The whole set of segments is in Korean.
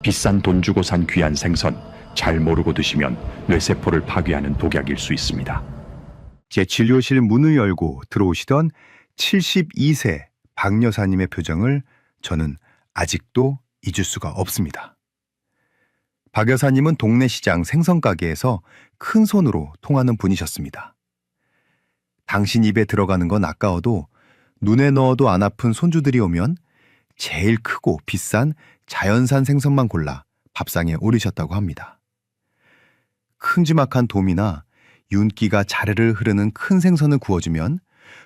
비싼 돈 주고 산 귀한 생선, 잘 모르고 드시면 뇌세포를 파괴하는 독약일 수 있습니다. 제 진료실 문을 열고 들어오시던 72세 박 여사님의 표정을 저는 아직도 잊을 수가 없습니다. 박 여사님은 동네 시장 생선가게에서 큰 손으로 통하는 분이셨습니다. 당신 입에 들어가는 건 아까워도 눈에 넣어도 안 아픈 손주들이 오면 제일 크고 비싼 자연산 생선만 골라 밥상에 오르셨다고 합니다. 큼지막한 돔이나 윤기가 자르르 흐르는 큰 생선을 구워주면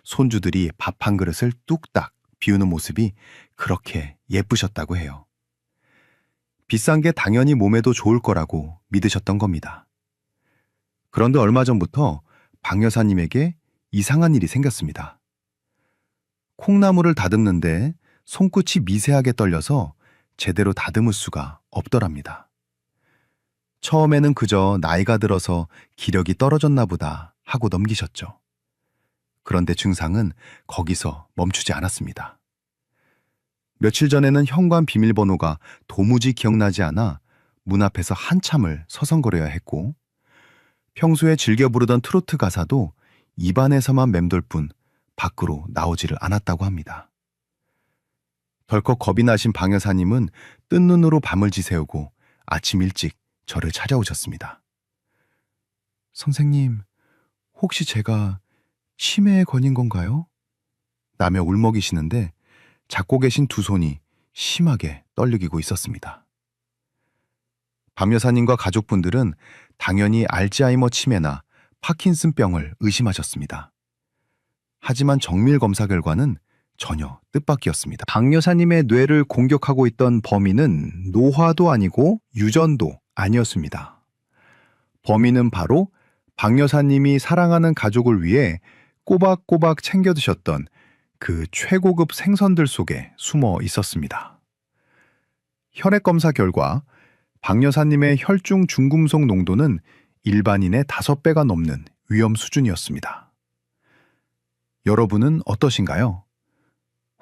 손주들이 밥 한 그릇을 뚝딱 비우는 모습이 그렇게 예쁘셨다고 해요. 비싼 게 당연히 몸에도 좋을 거라고 믿으셨던 겁니다. 그런데 얼마 전부터 박 여사님에게 이상한 일이 생겼습니다. 콩나물을 다듬는데 손끝이 미세하게 떨려서 제대로 다듬을 수가 없더랍니다. 처음에는 그저 나이가 들어서 기력이 떨어졌나 보다 하고 넘기셨죠. 그런데 증상은 거기서 멈추지 않았습니다. 며칠 전에는 현관 비밀번호가 도무지 기억나지 않아 문 앞에서 한참을 서성거려야 했고, 평소에 즐겨 부르던 트로트 가사도 입안에서만 맴돌 뿐 밖으로 나오지를 않았다고 합니다. 덜컥 겁이 나신 박 여사님은 뜬 눈으로 밤을 지새우고 아침 일찍 저를 찾아오셨습니다. 선생님, 혹시 제가 치매에 걸린 건가요? 라며 울먹이시는데 잡고 계신 두 손이 심하게 떨리고 있었습니다. 박 여사님과 가족분들은 당연히 알츠하이머 치매나 파킨슨병을 의심하셨습니다. 하지만 정밀 검사 결과는 전혀 뜻밖이었습니다. 박 여사님의 뇌를 공격하고 있던 범인은 노화도 아니고 유전도 아니었습니다. 범인은 바로 박 여사님이 사랑하는 가족을 위해 꼬박꼬박 챙겨 드셨던 그 최고급 생선들 속에 숨어 있었습니다. 혈액 검사 결과 박 여사님의 혈중 중금속 농도는 일반인의 5배가 넘는 위험 수준이었습니다. 여러분은 어떠신가요?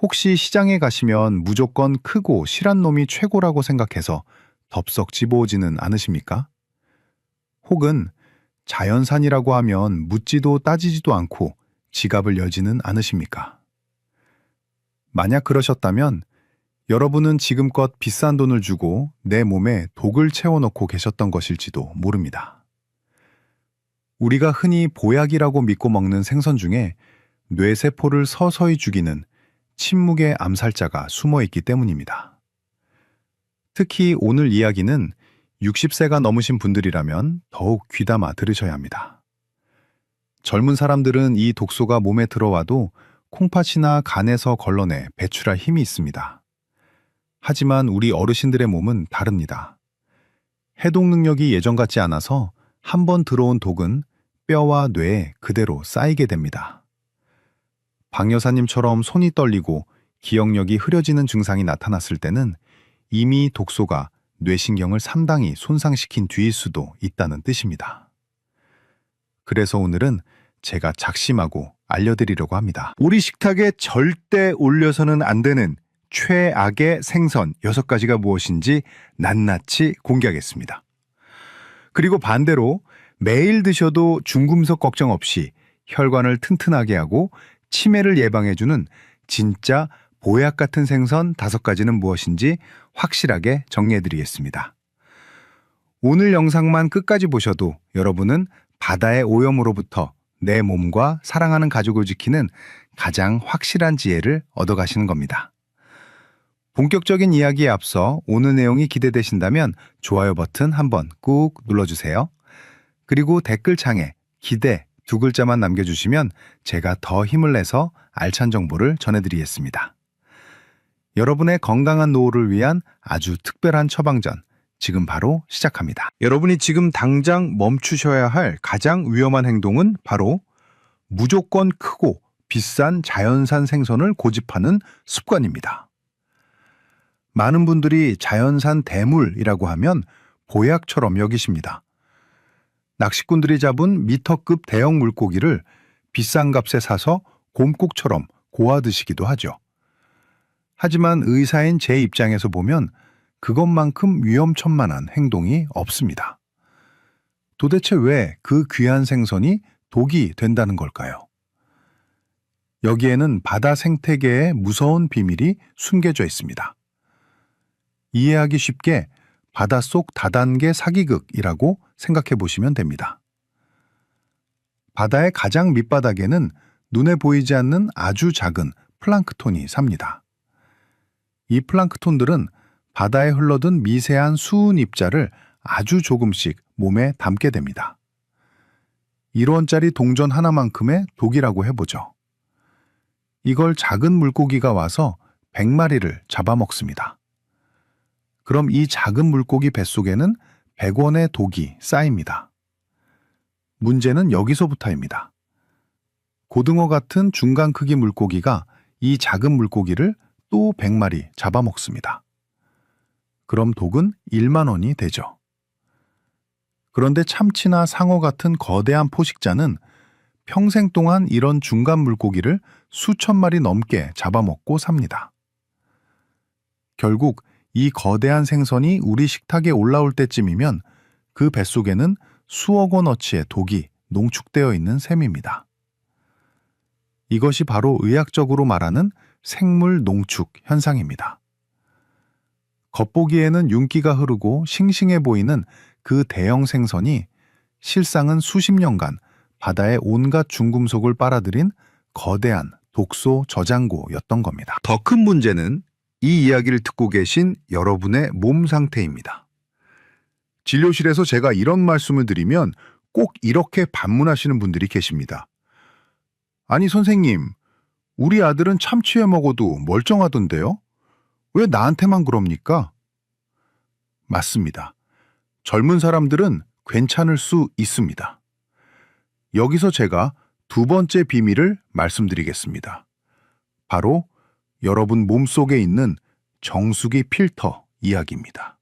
혹시 시장에 가시면 무조건 크고 실한 놈이 최고라고 생각해서 덥석 집어오지는 않으십니까? 혹은 자연산이라고 하면 묻지도 따지지도 않고 지갑을 열지는 않으십니까? 만약 그러셨다면 여러분은 지금껏 비싼 돈을 주고 내 몸에 독을 채워넣고 계셨던 것일지도 모릅니다. 우리가 흔히 보약이라고 믿고 먹는 생선 중에 뇌세포를 서서히 죽이는 침묵의 암살자가 숨어 있기 때문입니다. 특히 오늘 이야기는 60세가 넘으신 분들이라면 더욱 귀담아 들으셔야 합니다. 젊은 사람들은 이 독소가 몸에 들어와도 콩팥이나 간에서 걸러내 배출할 힘이 있습니다. 하지만 우리 어르신들의 몸은 다릅니다. 해독 능력이 예전 같지 않아서 한번 들어온 독은 뼈와 뇌에 그대로 쌓이게 됩니다. 박 여사님처럼 손이 떨리고 기억력이 흐려지는 증상이 나타났을 때는 이미 독소가 뇌신경을 상당히 손상시킨 뒤일 수도 있다는 뜻입니다. 그래서 오늘은 제가 작심하고 알려드리려고 합니다. 우리 식탁에 절대 올려서는 안 되는 최악의 생선 6가지가 무엇인지 낱낱이 공개하겠습니다. 그리고 반대로 매일 드셔도 중금속 걱정 없이 혈관을 튼튼하게 하고 치매를 예방해주는 진짜 보약 같은 생선 5가지는 무엇인지 확실하게 정리해드리겠습니다. 오늘 영상만 끝까지 보셔도 여러분은 바다의 오염으로부터 내 몸과 사랑하는 가족을 지키는 가장 확실한 지혜를 얻어가시는 겁니다. 본격적인 이야기에 앞서 오늘 내용이 기대되신다면 좋아요 버튼 한번 꾹 눌러주세요. 그리고 댓글창에 기대 2글자만 남겨주시면 제가 더 힘을 내서 알찬 정보를 전해드리겠습니다. 여러분의 건강한 노후를 위한 아주 특별한 처방전, 지금 바로 시작합니다. 여러분이 지금 당장 멈추셔야 할 가장 위험한 행동은 바로 무조건 크고 비싼 자연산 생선을 고집하는 습관입니다. 많은 분들이 자연산 대물이라고 하면 보약처럼 여기십니다. 낚시꾼들이 잡은 미터급 대형 물고기를 비싼 값에 사서 곰국처럼 고아 드시기도 하죠. 하지만 의사인 제 입장에서 보면 그것만큼 위험천만한 행동이 없습니다. 도대체 왜 그 귀한 생선이 독이 된다는 걸까요? 여기에는 바다 생태계의 무서운 비밀이 숨겨져 있습니다. 이해하기 쉽게 바닷속 다단계 사기극이라고 생각해 보시면 됩니다. 바다의 가장 밑바닥에는 눈에 보이지 않는 아주 작은 플랑크톤이 삽니다. 이 플랑크톤들은 바다에 흘러든 미세한 수은 입자를 아주 조금씩 몸에 담게 됩니다. 1원짜리 동전 하나만큼의 독이라고 해보죠. 이걸 작은 물고기가 와서 100마리를 잡아먹습니다. 그럼 이 작은 물고기 뱃속에는 100원의 독이 쌓입니다. 문제는 여기서부터입니다. 고등어 같은 중간 크기 물고기가 이 작은 물고기를 또 100마리 잡아먹습니다. 그럼 독은 1만 원이 되죠. 그런데 참치나 상어 같은 거대한 포식자는 평생 동안 이런 중간 물고기를 수천 마리 넘게 잡아먹고 삽니다. 결국 이 거대한 생선이 우리 식탁에 올라올 때쯤이면 그 뱃속에는 수억 원어치의 독이 농축되어 있는 셈입니다. 이것이 바로 의학적으로 말하는 생물 농축 현상입니다. 겉보기에는 윤기가 흐르고 싱싱해 보이는 그 대형 생선이 실상은 수십 년간 바다의 온갖 중금속을 빨아들인 거대한 독소 저장고였던 겁니다. 더 큰 문제는 이 이야기를 듣고 계신 여러분의 몸 상태입니다. 진료실에서 제가 이런 말씀을 드리면 꼭 이렇게 반문하시는 분들이 계십니다. 아니 선생님, 우리 아들은 참치회 먹어도 멀쩡하던데요? 왜 나한테만 그럽니까? 맞습니다. 젊은 사람들은 괜찮을 수 있습니다. 여기서 제가 두 번째 비밀을 말씀드리겠습니다. 바로 여러분 몸속에 있는 정수기 필터 이야기입니다.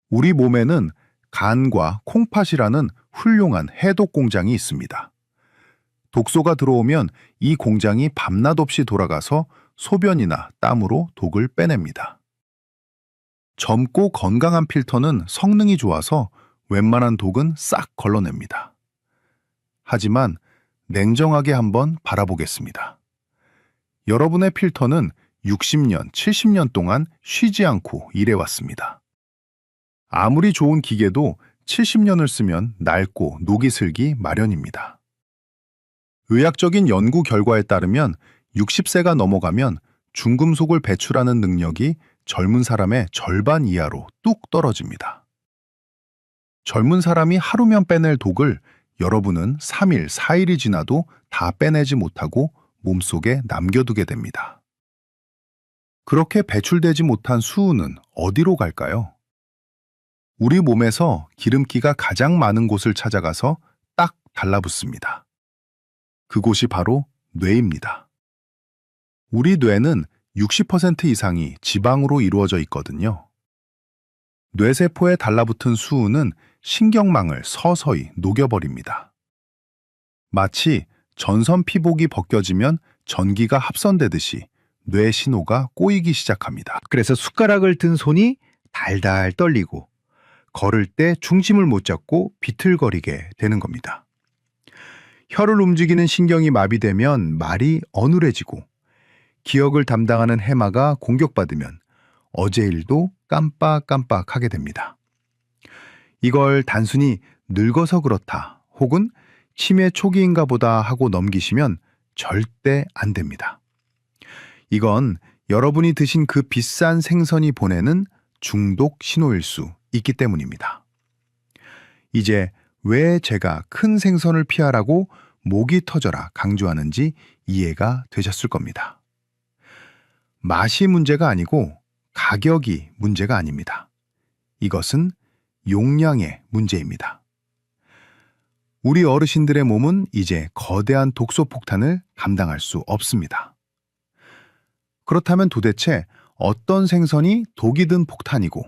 우리 몸에는 간과 콩팥이라는 훌륭한 해독 공장이 있습니다. 독소가 들어오면 이 공장이 밤낮 없이 돌아가서 소변이나 땀으로 독을 빼냅니다. 젊고 건강한 필터는 성능이 좋아서 웬만한 독은 싹 걸러냅니다. 하지만 냉정하게 한번 바라보겠습니다. 여러분의 필터는 60년, 70년 동안 쉬지 않고 일해왔습니다. 아무리 좋은 기계도 70년을 쓰면 낡고 녹이 슬기 마련입니다. 의학적인 연구 결과에 따르면 60세가 넘어가면 중금속을 배출하는 능력이 젊은 사람의 절반 이하로 뚝 떨어집니다. 젊은 사람이 하루면 빼낼 독을 여러분은 3일, 4일이 지나도 다 빼내지 못하고 몸속에 남겨두게 됩니다. 그렇게 배출되지 못한 수은은 어디로 갈까요? 우리 몸에서 기름기가 가장 많은 곳을 찾아가서 딱 달라붙습니다. 그곳이 바로 뇌입니다. 우리 뇌는 60% 이상이 지방으로 이루어져 있거든요. 뇌세포에 달라붙은 수은은 신경망을 서서히 녹여버립니다. 마치 전선 피복이 벗겨지면 전기가 합선되듯이 뇌 신호가 꼬이기 시작합니다. 그래서 숟가락을 든 손이 달달 떨리고 걸을 때 중심을 못 잡고 비틀거리게 되는 겁니다. 혀를 움직이는 신경이 마비되면 말이 어눌해지고 기억을 담당하는 해마가 공격받으면 어제 일도 깜빡깜빡하게 됩니다. 이걸 단순히 늙어서 그렇다 혹은 치매 초기인가 보다 하고 넘기시면 절대 안 됩니다. 이건 여러분이 드신 그 비싼 생선이 보내는 중독 신호일 수 있기 때문입니다. 이제 왜 제가 큰 생선을 피하라고 목이 터져라 강조하는지 이해가 되셨을 겁니다. 맛이 문제가 아니고 가격이 문제가 아닙니다. 이것은 용량의 문제입니다. 우리 어르신들의 몸은 이제 거대한 독소 폭탄을 감당할 수 없습니다. 그렇다면 도대체 어떤 생선이 독이 든 폭탄이고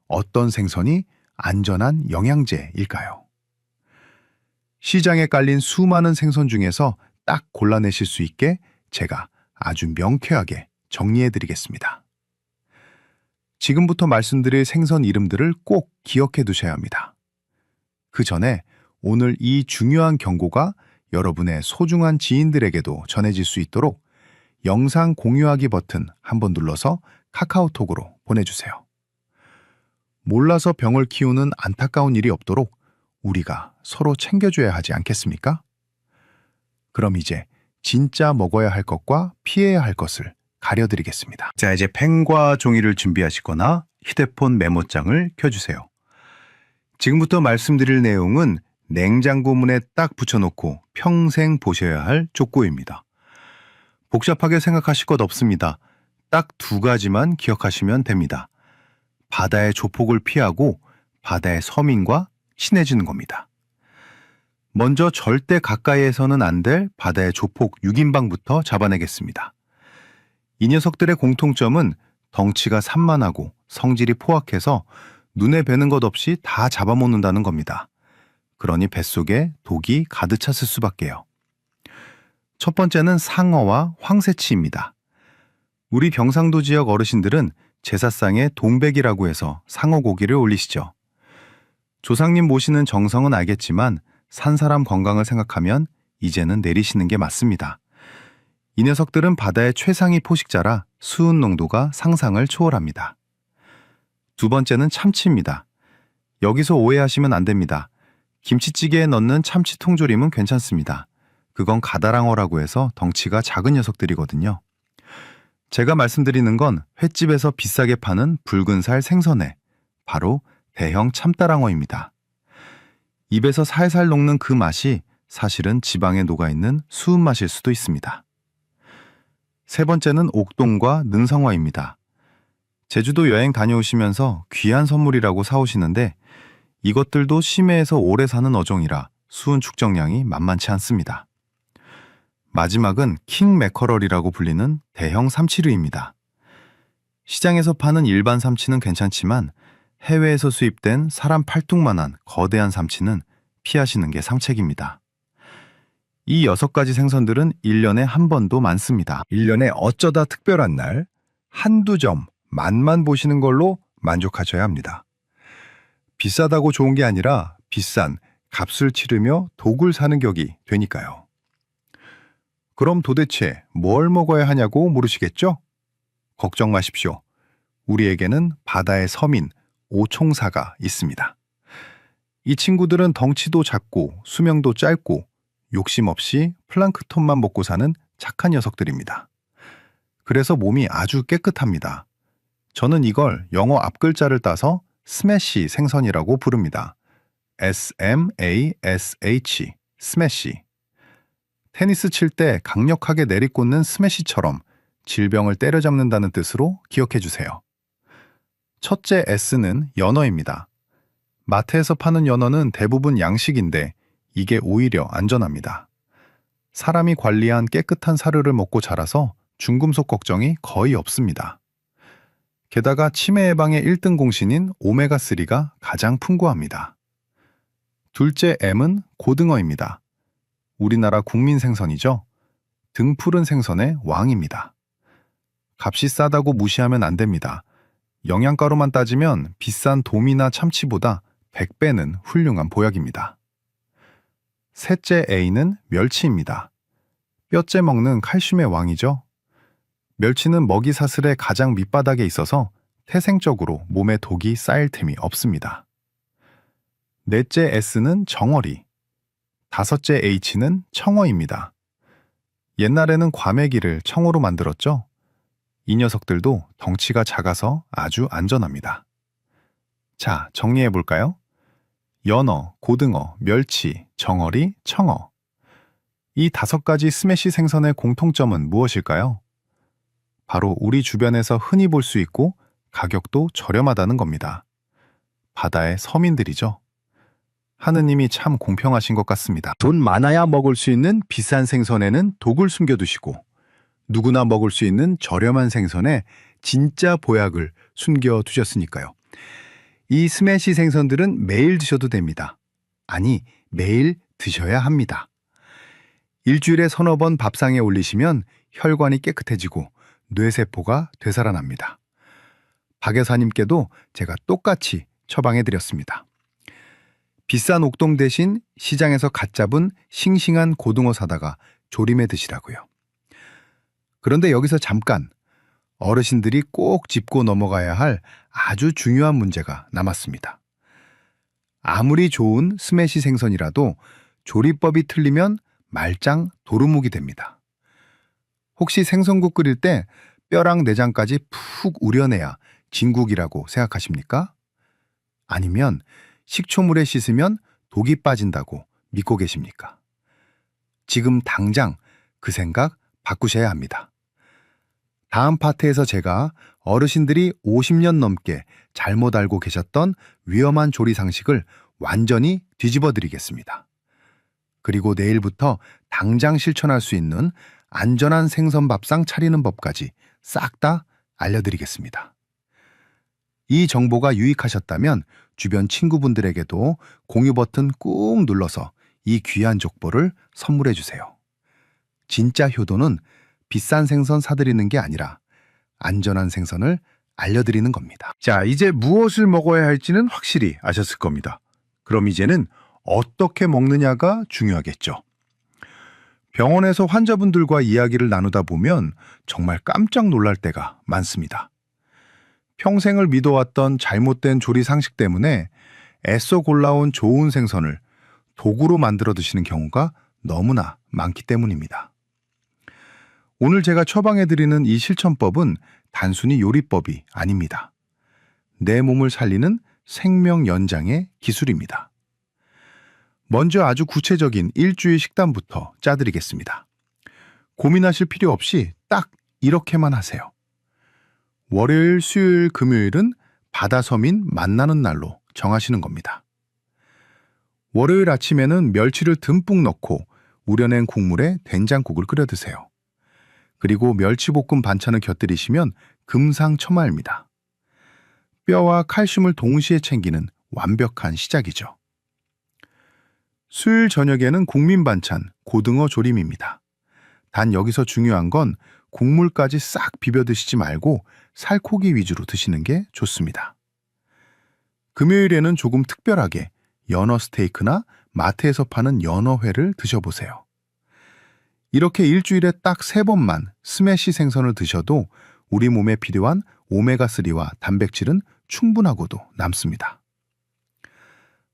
어떤 생선이 안전한 영양제일까요? 시장에 깔린 수많은 생선 중에서 딱 골라내실 수 있게 제가 아주 명쾌하게 정리해 드리겠습니다. 지금부터 말씀드릴 생선 이름들을 꼭 기억해 두셔야 합니다. 그 전에 오늘 이 중요한 경고가 여러분의 소중한 지인들에게도 전해질 수 있도록 영상 공유하기 버튼 한번 눌러서 카카오톡으로 보내주세요. 몰라서 병을 키우는 안타까운 일이 없도록 우리가 서로 챙겨줘야 하지 않겠습니까? 그럼 이제 진짜 먹어야 할 것과 피해야 할 것을 가려드리겠습니다. 자, 이제 펜과 종이를 준비하시거나 휴대폰 메모장을 켜주세요. 지금부터 말씀드릴 내용은 냉장고 문에 딱 붙여놓고 평생 보셔야 할 족구입니다. 복잡하게 생각하실 것 없습니다. 딱 2가지만 기억하시면 됩니다. 바다의 조폭을 피하고 바다의 서민과 친해지는 겁니다. 먼저 절대 가까이에서는 안 될 바다의 조폭 6인방부터 잡아내겠습니다. 이 녀석들의 공통점은 덩치가 산만하고 성질이 포악해서 눈에 뵈는 것 없이 다 잡아먹는다는 겁니다. 그러니 뱃속에 독이 가득 찼을 수밖에요. 첫 번째는 상어와 황새치입니다. 우리 경상도 지역 어르신들은 제사상에 동백이라고 해서 상어 고기를 올리시죠. 조상님 모시는 정성은 알겠지만 산 사람 건강을 생각하면 이제는 내리시는 게 맞습니다. 이 녀석들은 바다의 최상위 포식자라 수은 농도가 상상을 초월합니다. 두 번째는 참치입니다. 여기서 오해하시면 안 됩니다. 김치찌개에 넣는 참치 통조림은 괜찮습니다. 그건 가다랑어라고 해서 덩치가 작은 녀석들이거든요. 제가 말씀드리는 건 횟집에서 비싸게 파는 붉은 살 생선회, 바로 대형 참다랑어입니다. 입에서 살살 녹는 그 맛이 사실은 지방에 녹아있는 수은 맛일 수도 있습니다. 세 번째는 옥돔과 능성어입니다. 제주도 여행 다녀오시면서 귀한 선물이라고 사오시는데 이것들도 심해에서 오래 사는 어종이라 수은 축적량이 만만치 않습니다. 마지막은 킹 매커럴이라고 불리는 대형 삼치류입니다. 시장에서 파는 일반 삼치는 괜찮지만 해외에서 수입된 사람 팔뚝만한 거대한 삼치는 피하시는 게 상책입니다. 이 6가지 생선들은 1년에 한 번도 많습니다. 1년에 어쩌다 특별한 날 한두 점 맛만 보시는 걸로 만족하셔야 합니다. 비싸다고 좋은 게 아니라 비싼 값을 치르며 독을 사는 격이 되니까요. 그럼 도대체 뭘 먹어야 하냐고 물으시겠죠? 걱정 마십시오. 우리에게는 바다의 서민 오총사가 있습니다. 이 친구들은 덩치도 작고 수명도 짧고 욕심 없이 플랑크톤만 먹고 사는 착한 녀석들입니다. 그래서 몸이 아주 깨끗합니다. 저는 이걸 영어 앞글자를 따서 스매시 생선이라고 부릅니다. S-M-A-S-H, 스매시. 테니스 칠 때 강력하게 내리꽂는 스매시처럼 질병을 때려잡는다는 뜻으로 기억해 주세요. 첫째 S는 연어입니다. 마트에서 파는 연어는 대부분 양식인데 이게 오히려 안전합니다. 사람이 관리한 깨끗한 사료를 먹고 자라서 중금속 걱정이 거의 없습니다. 게다가 치매 예방의 1등 공신인 오메가3가 가장 풍부합니다. 둘째 M은 고등어입니다. 우리나라 국민 생선이죠. 등푸른 생선의 왕입니다. 값이 싸다고 무시하면 안 됩니다. 영양가로만 따지면 비싼 돔이나 참치보다 100배는 훌륭한 보약입니다. 셋째 A는 멸치입니다. 뼈째 먹는 칼슘의 왕이죠. 멸치는 먹이 사슬의 가장 밑바닥에 있어서 태생적으로 몸에 독이 쌓일 틈이 없습니다. 넷째 S는 정어리, 다섯째 H는 청어입니다. 옛날에는 과메기를 청어로 만들었죠. 이 녀석들도 덩치가 작아서 아주 안전합니다. 자, 정리해 볼까요? 연어, 고등어, 멸치, 정어리, 청어. 이 5가지 스매시 생선의 공통점은 무엇일까요? 바로 우리 주변에서 흔히 볼 수 있고 가격도 저렴하다는 겁니다. 바다의 서민들이죠. 하느님이 참 공평하신 것 같습니다. 돈 많아야 먹을 수 있는 비싼 생선에는 독을 숨겨두시고 누구나 먹을 수 있는 저렴한 생선에 진짜 보약을 숨겨두셨으니까요. 이 스매시 생선들은 매일 드셔도 됩니다. 아니, 매일 드셔야 합니다. 일주일에 서너 번 밥상에 올리시면 혈관이 깨끗해지고 뇌세포가 되살아납니다. 박 여사님께도 제가 똑같이 처방해드렸습니다. 비싼 옥돔 대신 시장에서 갓 잡은 싱싱한 고등어 사다가 조림해 드시라고요. 그런데 여기서 잠깐 어르신들이 꼭 짚고 넘어가야 할 아주 중요한 문제가 남았습니다. 아무리 좋은 스매시 생선이라도 조리법이 틀리면 말짱 도루묵이 됩니다. 혹시 생선국 끓일 때 뼈랑 내장까지 푹 우려내야 진국이라고 생각하십니까? 아니면 식초물에 씻으면 독이 빠진다고 믿고 계십니까? 지금 당장 그 생각 바꾸셔야 합니다. 다음 파트에서 제가 어르신들이 50년 넘게 잘못 알고 계셨던 위험한 조리 상식을 완전히 뒤집어 드리겠습니다. 그리고 내일부터 당장 실천할 수 있는 안전한 생선 밥상 차리는 법까지 싹 다 알려드리겠습니다. 이 정보가 유익하셨다면 주변 친구분들에게도 공유 버튼 꾹 눌러서 이 귀한 족보를 선물해 주세요. 진짜 효도는 비싼 생선 사드리는 게 아니라 안전한 생선을 알려드리는 겁니다. 자, 이제 무엇을 먹어야 할지는 확실히 아셨을 겁니다. 그럼 이제는 어떻게 먹느냐가 중요하겠죠. 병원에서 환자분들과 이야기를 나누다 보면 정말 깜짝 놀랄 때가 많습니다. 평생을 믿어왔던 잘못된 조리 상식 때문에 애써 골라온 좋은 생선을 도구로 만들어 드시는 경우가 너무나 많기 때문입니다. 오늘 제가 처방해드리는 이 실천법은 단순히 요리법이 아닙니다. 내 몸을 살리는 생명 연장의 기술입니다. 먼저 아주 구체적인 일주일 식단부터 짜드리겠습니다. 고민하실 필요 없이 딱 이렇게만 하세요. 월요일, 수요일, 금요일은 바다 서민 만나는 날로 정하시는 겁니다. 월요일 아침에는 멸치를 듬뿍 넣고 우려낸 국물에 된장국을 끓여 드세요. 그리고 멸치볶음 반찬을 곁들이시면 금상첨화입니다. 뼈와 칼슘을 동시에 챙기는 완벽한 시작이죠. 수요일 저녁에는 국민 반찬 고등어 조림입니다. 단 여기서 중요한 건 국물까지 싹 비벼 드시지 말고 살코기 위주로 드시는 게 좋습니다. 금요일에는 조금 특별하게 연어 스테이크나 마트에서 파는 연어회를 드셔보세요. 이렇게 일주일에 딱 3번만 스매시 생선을 드셔도 우리 몸에 필요한 오메가3와 단백질은 충분하고도 남습니다.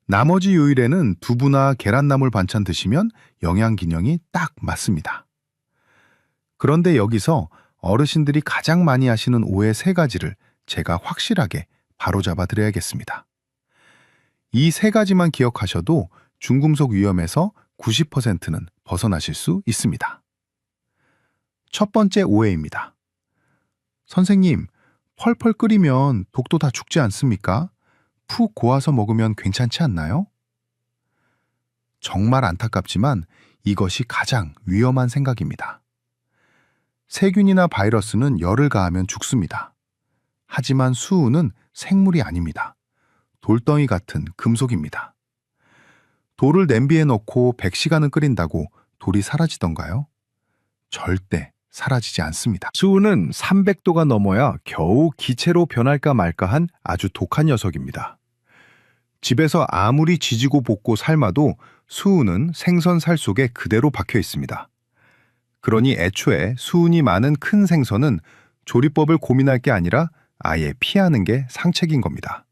나머지 요일에는 두부나 계란나물 반찬 드시면 영양균형이 딱 맞습니다. 그런데 여기서 어르신들이 가장 많이 하시는 오해 3가지를 제가 확실하게 바로잡아 드려야겠습니다. 이 3가지만 기억하셔도 중금속 위험에서 90%는 벗어나실 수 있습니다. 첫 번째 오해입니다. 선생님, 펄펄 끓이면 독도 다 죽지 않습니까? 푹 고아서 먹으면 괜찮지 않나요? 정말 안타깝지만 이것이 가장 위험한 생각입니다. 세균이나 바이러스는 열을 가하면 죽습니다. 하지만 수은은 생물이 아닙니다. 돌덩이 같은 금속입니다. 돌을 냄비에 넣고 100시간을 끓인다고 돌이 사라지던가요? 절대 사라지지 않습니다. 수은은 300도가 넘어야 겨우 기체로 변할까 말까한 아주 독한 녀석입니다. 집에서 아무리 지지고 볶고 삶아도 수은은 생선 살 속에 그대로 박혀 있습니다. 그러니 애초에 수은이 많은 큰 생선은 조리법을 고민할 게 아니라 아예 피하는 게 상책인 겁니다.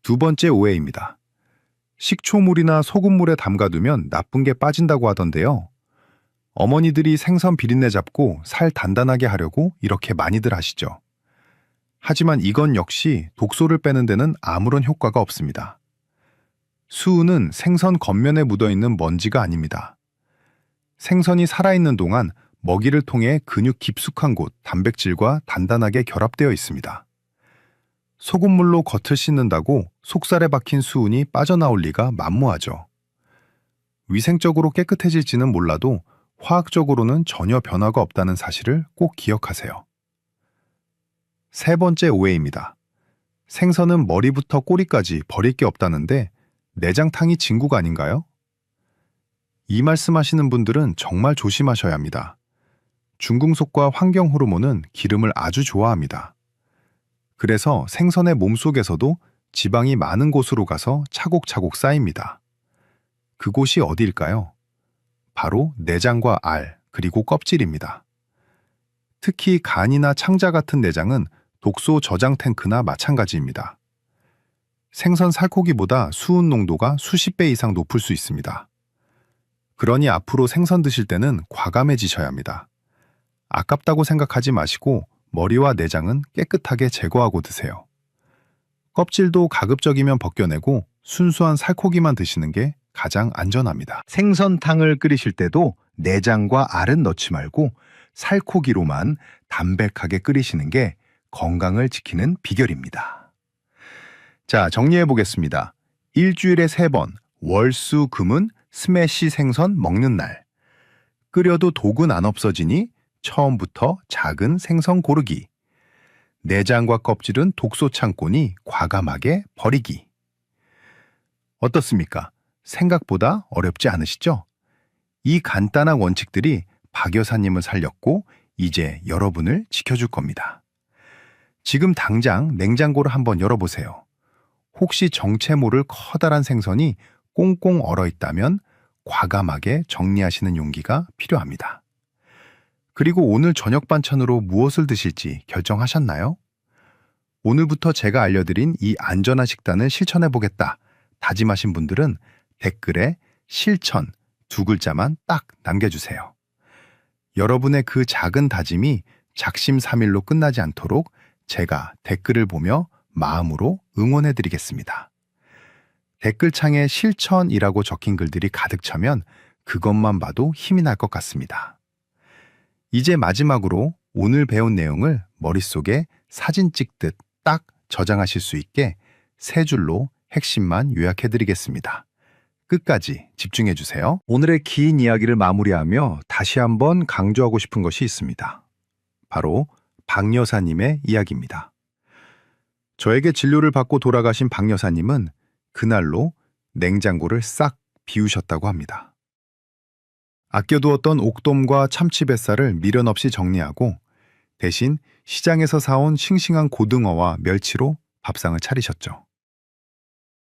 두 번째 오해입니다. 식초물이나 소금물에 담가두면 나쁜 게 빠진다고 하던데요. 어머니들이 생선 비린내 잡고 살 단단하게 하려고 이렇게 많이들 하시죠. 하지만 이건 역시 독소를 빼는 데는 아무런 효과가 없습니다. 수은은 생선 겉면에 묻어있는 먼지가 아닙니다. 생선이 살아있는 동안 먹이를 통해 근육 깊숙한 곳 단백질과 단단하게 결합되어 있습니다. 소금물로 겉을 씻는다고 속살에 박힌 수은이 빠져나올 리가 만무하죠. 위생적으로 깨끗해질지는 몰라도 화학적으로는 전혀 변화가 없다는 사실을 꼭 기억하세요. 세 번째 오해입니다. 생선은 머리부터 꼬리까지 버릴 게 없다는데 내장탕이 진국 아닌가요? 이 말씀하시는 분들은 정말 조심하셔야 합니다. 중금속과 환경 호르몬은 기름을 아주 좋아합니다. 그래서 생선의 몸속에서도 지방이 많은 곳으로 가서 차곡차곡 쌓입니다. 그곳이 어디일까요? 바로 내장과 알, 그리고 껍질입니다. 특히 간이나 창자 같은 내장은 독소 저장 탱크나 마찬가지입니다. 생선 살코기보다 수은 농도가 수십 배 이상 높을 수 있습니다. 그러니 앞으로 생선 드실 때는 과감해지셔야 합니다. 아깝다고 생각하지 마시고 머리와 내장은 깨끗하게 제거하고 드세요. 껍질도 가급적이면 벗겨내고 순수한 살코기만 드시는 게 가장 안전합니다. 생선탕을 끓이실 때도 내장과 알은 넣지 말고 살코기로만 담백하게 끓이시는 게 건강을 지키는 비결입니다. 자, 정리해 보겠습니다. 일주일에 3번, 월, 수, 금은 스매시 생선 먹는 날. 끓여도 독은 안 없어지니 처음부터 작은 생선 고르기. 내장과 껍질은 독소 창고니 과감하게 버리기. 어떻습니까? 생각보다 어렵지 않으시죠? 이 간단한 원칙들이 박 여사님을 살렸고 이제 여러분을 지켜줄 겁니다. 지금 당장 냉장고를 한번 열어보세요. 혹시 정체 모를 커다란 생선이 꽁꽁 얼어있다면 과감하게 정리하시는 용기가 필요합니다. 그리고 오늘 저녁 반찬으로 무엇을 드실지 결정하셨나요? 오늘부터 제가 알려드린 이 안전한 식단을 실천해보겠다 다짐하신 분들은 댓글에 실천 2글자만 딱 남겨주세요. 여러분의 그 작은 다짐이 작심삼일로 끝나지 않도록 제가 댓글을 보며 마음으로 응원해드리겠습니다. 댓글창에 실천이라고 적힌 글들이 가득 차면 그것만 봐도 힘이 날 것 같습니다. 이제 마지막으로 오늘 배운 내용을 머릿속에 사진 찍듯 딱 저장하실 수 있게 3줄로 핵심만 요약해드리겠습니다. 끝까지 집중해주세요. 오늘의 긴 이야기를 마무리하며 다시 한번 강조하고 싶은 것이 있습니다. 바로 박 여사님의 이야기입니다. 저에게 진료를 받고 돌아가신 박 여사님은 그날로 냉장고를 싹 비우셨다고 합니다. 아껴두었던 옥돔과 참치뱃살을 미련 없이 정리하고 대신 시장에서 사온 싱싱한 고등어와 멸치로 밥상을 차리셨죠.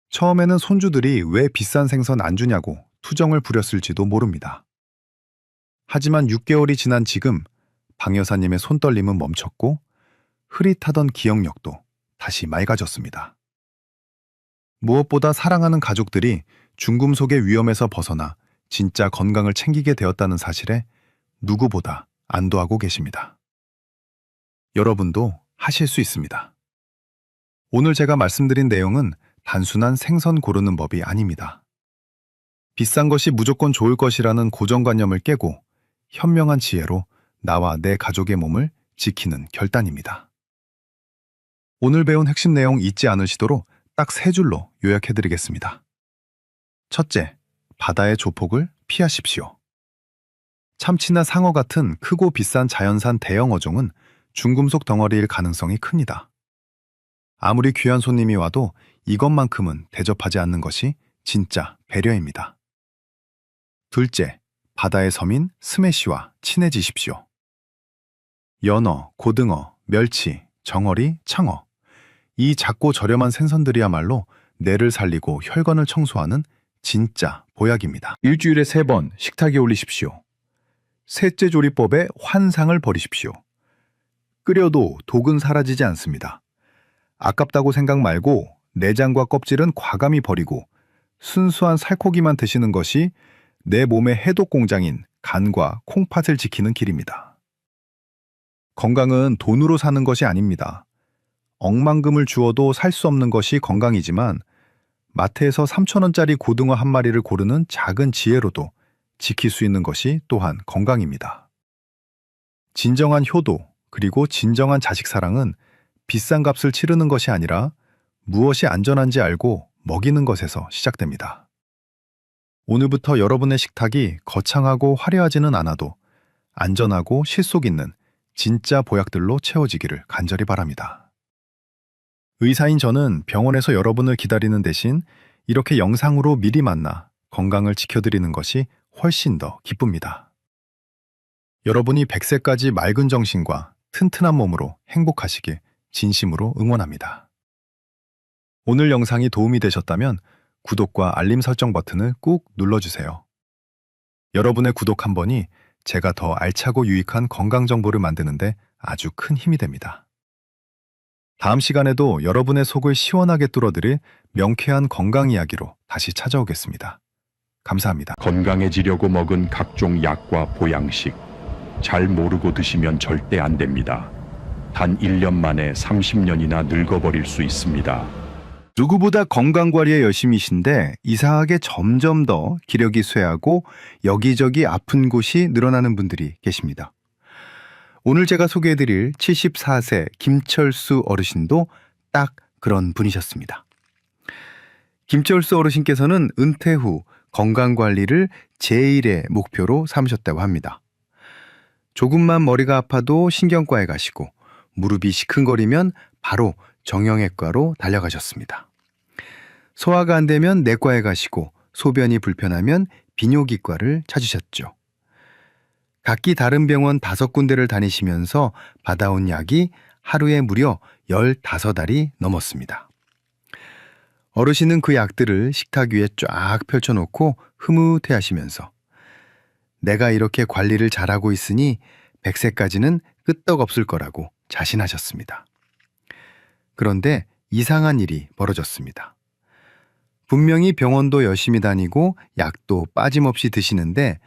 처음에는 손주들이 왜 비싼 생선 안 주냐고 투정을 부렸을지도 모릅니다. 하지만 6개월이 지난 지금 박 여사님의 손떨림은 멈췄고 흐릿하던 기억력도 다시 맑아졌습니다. 무엇보다 사랑하는 가족들이 중금속의 위험에서 벗어나 진짜 건강을 챙기게 되었다는 사실에 누구보다 안도하고 계십니다. 여러분도 하실 수 있습니다. 오늘 제가 말씀드린 내용은 단순한 생선 고르는 법이 아닙니다. 비싼 것이 무조건 좋을 것이라는 고정관념을 깨고 현명한 지혜로 나와 내 가족의 몸을 지키는 결단입니다. 오늘 배운 핵심 내용 잊지 않으시도록 딱 3줄로 요약해드리겠습니다. 첫째, 바다의 조폭을 피하십시오. 참치나 상어 같은 크고 비싼 자연산 대형 어종은 중금속 덩어리일 가능성이 큽니다. 아무리 귀한 손님이 와도 이것만큼은 대접하지 않는 것이 진짜 배려입니다. 둘째, 바다의 섬인 스매시와 친해지십시오. 연어, 고등어, 멸치, 정어리, 창어. 이 작고 저렴한 생선들이야말로 뇌를 살리고 혈관을 청소하는 진짜 보약입니다. 일주일에 3번 식탁에 올리십시오. 셋째 조리법에 환상을 버리십시오. 끓여도 독은 사라지지 않습니다. 아깝다고 생각 말고 내장과 껍질은 과감히 버리고 순수한 살코기만 드시는 것이 내 몸의 해독 공장인 간과 콩팥을 지키는 길입니다. 건강은 돈으로 사는 것이 아닙니다. 억만금을 주어도 살 수 없는 것이 건강이지만 마트에서 3,000원짜리 고등어 한 마리를 고르는 작은 지혜로도 지킬 수 있는 것이 또한 건강입니다. 진정한 효도 그리고 진정한 자식 사랑은 비싼 값을 치르는 것이 아니라 무엇이 안전한지 알고 먹이는 것에서 시작됩니다. 오늘부터 여러분의 식탁이 거창하고 화려하지는 않아도 안전하고 실속 있는 진짜 보약들로 채워지기를 간절히 바랍니다. 의사인 저는 병원에서 여러분을 기다리는 대신 이렇게 영상으로 미리 만나 건강을 지켜드리는 것이 훨씬 더 기쁩니다. 여러분이 100세까지 맑은 정신과 튼튼한 몸으로 행복하시길 진심으로 응원합니다. 오늘 영상이 도움이 되셨다면 구독과 알림 설정 버튼을 꾹 눌러주세요. 여러분의 구독 한 번이 제가 더 알차고 유익한 건강 정보를 만드는데 아주 큰 힘이 됩니다. 다음 시간에도 여러분의 속을 시원하게 뚫어드릴 명쾌한 건강 이야기로 다시 찾아오겠습니다. 감사합니다. 건강해지려고 먹은 각종 약과 보양식 잘 모르고 드시면 절대 안 됩니다. 단 1년 만에 30년이나 늙어버릴 수 있습니다. 누구보다 건강관리에 열심이신데 이상하게 점점 더 기력이 쇠하고 여기저기 아픈 곳이 늘어나는 분들이 계십니다. 오늘 제가 소개해드릴 74세 김철수 어르신도 딱 그런 분이셨습니다. 김철수 어르신께서는 은퇴 후 건강관리를 제1의 목표로 삼으셨다고 합니다. 조금만 머리가 아파도 신경과에 가시고 무릎이 시큰거리면 바로 정형외과로 달려가셨습니다. 소화가 안 되면 내과에 가시고 소변이 불편하면 비뇨기과를 찾으셨죠. 각기 다른 병원 5군데를 다니시면서 받아온 약이 하루에 무려 15알이 넘었습니다. 어르신은 그 약들을 식탁 위에 쫙 펼쳐놓고 흐뭇해하시면서 내가 이렇게 관리를 잘하고 있으니 100세까지는 끄떡없을 거라고 자신하셨습니다. 그런데 이상한 일이 벌어졌습니다. 분명히 병원도 열심히 다니고 약도 빠짐없이 드시는데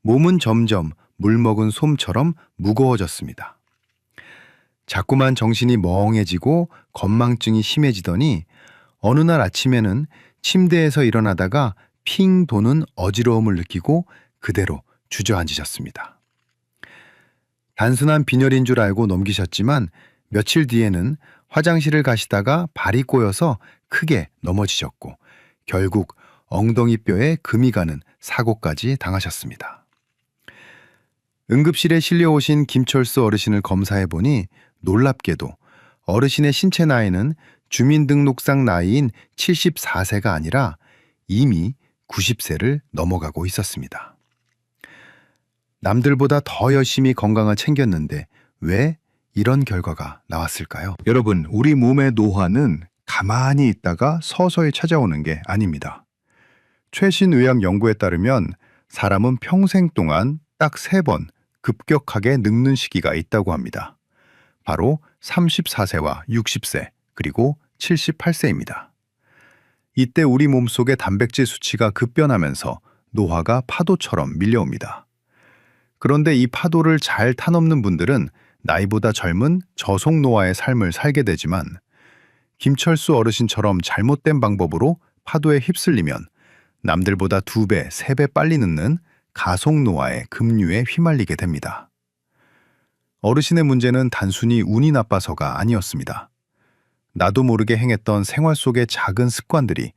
몸은 점점 물 먹은 솜처럼 무거워졌습니다. 자꾸만 정신이 멍해지고 건망증이 심해지더니 어느 날 아침에는 침대에서 일어나다가 핑 도는 어지러움을 느끼고 그대로 주저앉으셨습니다. 단순한 빈혈인 줄 알고 넘기셨지만 며칠 뒤에는 화장실을 가시다가 발이 꼬여서 크게 넘어지셨고 결국 엉덩이뼈에 금이 가는 사고까지 당하셨습니다. 응급실에 실려오신 김철수 어르신을 검사해보니 놀랍게도 어르신의 신체 나이는 주민등록상 나이인 74세가 아니라 이미 90세를 넘어가고 있었습니다. 남들보다 더 열심히 건강을 챙겼는데 왜 이런 결과가 나왔을까요? 여러분, 우리 몸의 노화는 가만히 있다가 서서히 찾아오는 게 아닙니다. 최신 의학 연구에 따르면 사람은 평생 동안 딱 3번 급격하게 늙는 시기가 있다고 합니다. 바로 34세와 60세 그리고 78세입니다. 이때 우리 몸속의 단백질 수치가 급변하면서 노화가 파도처럼 밀려옵니다. 그런데 이 파도를 잘 타넘는 분들은 나이보다 젊은 저속노화의 삶을 살게 되지만 김철수 어르신처럼 잘못된 방법으로 파도에 휩쓸리면 남들보다 2배, 3배 빨리 늙는 가속노화의 급류에 휘말리게 됩니다. 어르신의 문제는 단순히 운이 나빠서가 아니었습니다. 나도 모르게 행했던 생활 속의 작은 습관들이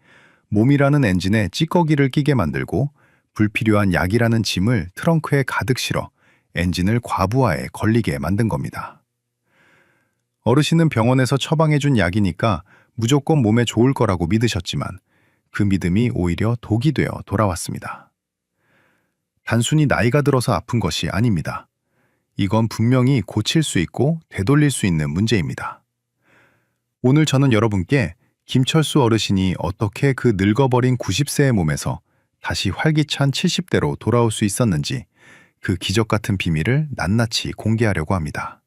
몸이라는 엔진에 찌꺼기를 끼게 만들고 불필요한 약이라는 짐을 트렁크에 가득 실어 엔진을 과부하에 걸리게 만든 겁니다. 어르신은 병원에서 처방해준 약이니까 무조건 몸에 좋을 거라고 믿으셨지만 그 믿음이 오히려 독이 되어 돌아왔습니다. 단순히 나이가 들어서 아픈 것이 아닙니다. 이건 분명히 고칠 수 있고 되돌릴 수 있는 문제입니다. 오늘 저는 여러분께 김철수 어르신이 어떻게 그 늙어버린 90세의 몸에서 다시 활기찬 70대로 돌아올 수 있었는지 그 기적 같은 비밀을 낱낱이 공개하려고 합니다.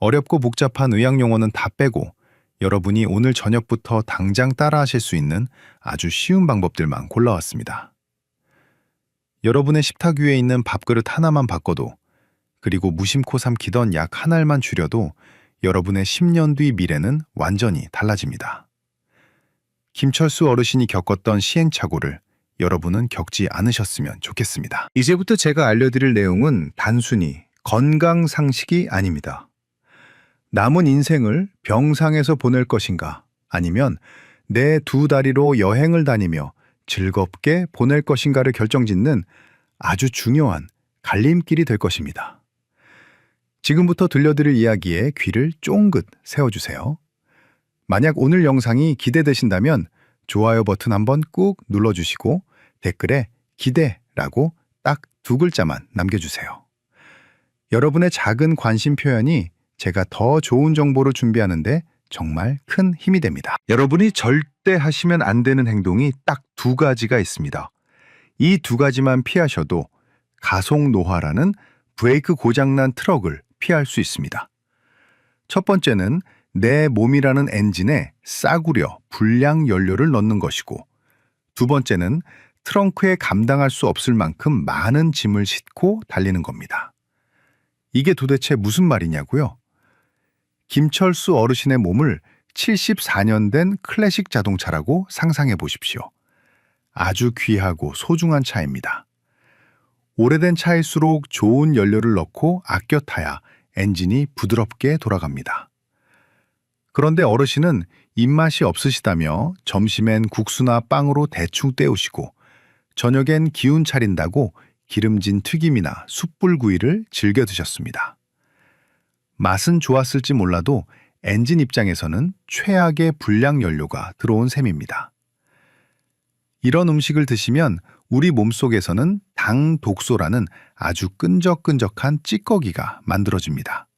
어렵고 복잡한 의학 용어는 다 빼고 여러분이 오늘 저녁부터 당장 따라하실 수 있는 아주 쉬운 방법들만 골라왔습니다. 여러분의 식탁 위에 있는 밥그릇 하나만 바꿔도 그리고 무심코 삼키던 약 한 알만 줄여도 여러분의 10년 뒤 미래는 완전히 달라집니다. 김철수 어르신이 겪었던 시행착오를 여러분은 겪지 않으셨으면 좋겠습니다. 이제부터 제가 알려드릴 내용은 단순히 건강 상식이 아닙니다. 남은 인생을 병상에서 보낼 것인가 아니면 내 2다리로 여행을 다니며 즐겁게 보낼 것인가를 결정짓는 아주 중요한 갈림길이 될 것입니다. 지금부터 들려드릴 이야기에 귀를 쫑긋 세워주세요. 만약 오늘 영상이 기대되신다면 좋아요 버튼 한번 꾹 눌러주시고 댓글에 기대라고 딱 2글자만 남겨주세요. 여러분의 작은 관심 표현이 제가 더 좋은 정보를 준비하는데 정말 큰 힘이 됩니다. 여러분이 절대 하시면 안 되는 행동이 딱 두 가지가 있습니다. 이 두 가지만 피하셔도 가속 노화라는 브레이크 고장난 트럭을 피할 수 있습니다. 첫 번째는 내 몸이라는 엔진에 싸구려 불량 연료를 넣는 것이고, 두 번째는 트렁크에 감당할 수 없을 만큼 많은 짐을 싣고 달리는 겁니다. 이게 도대체 무슨 말이냐고요? 김철수 어르신의 몸을 74년 된 클래식 자동차라고 상상해 보십시오. 아주 귀하고 소중한 차입니다. 오래된 차일수록 좋은 연료를 넣고 아껴 타야 엔진이 부드럽게 돌아갑니다. 그런데 어르신은 입맛이 없으시다며 점심엔 국수나 빵으로 대충 때우시고 저녁엔 기운 차린다고 기름진 튀김이나 숯불구이를 즐겨 드셨습니다. 맛은 좋았을지 몰라도 엔진 입장에서는 최악의 불량 연료가 들어온 셈입니다. 이런 음식을 드시면 우리 몸속에서는 당 독소라는 아주 끈적끈적한 찌꺼기가 만들어집니다.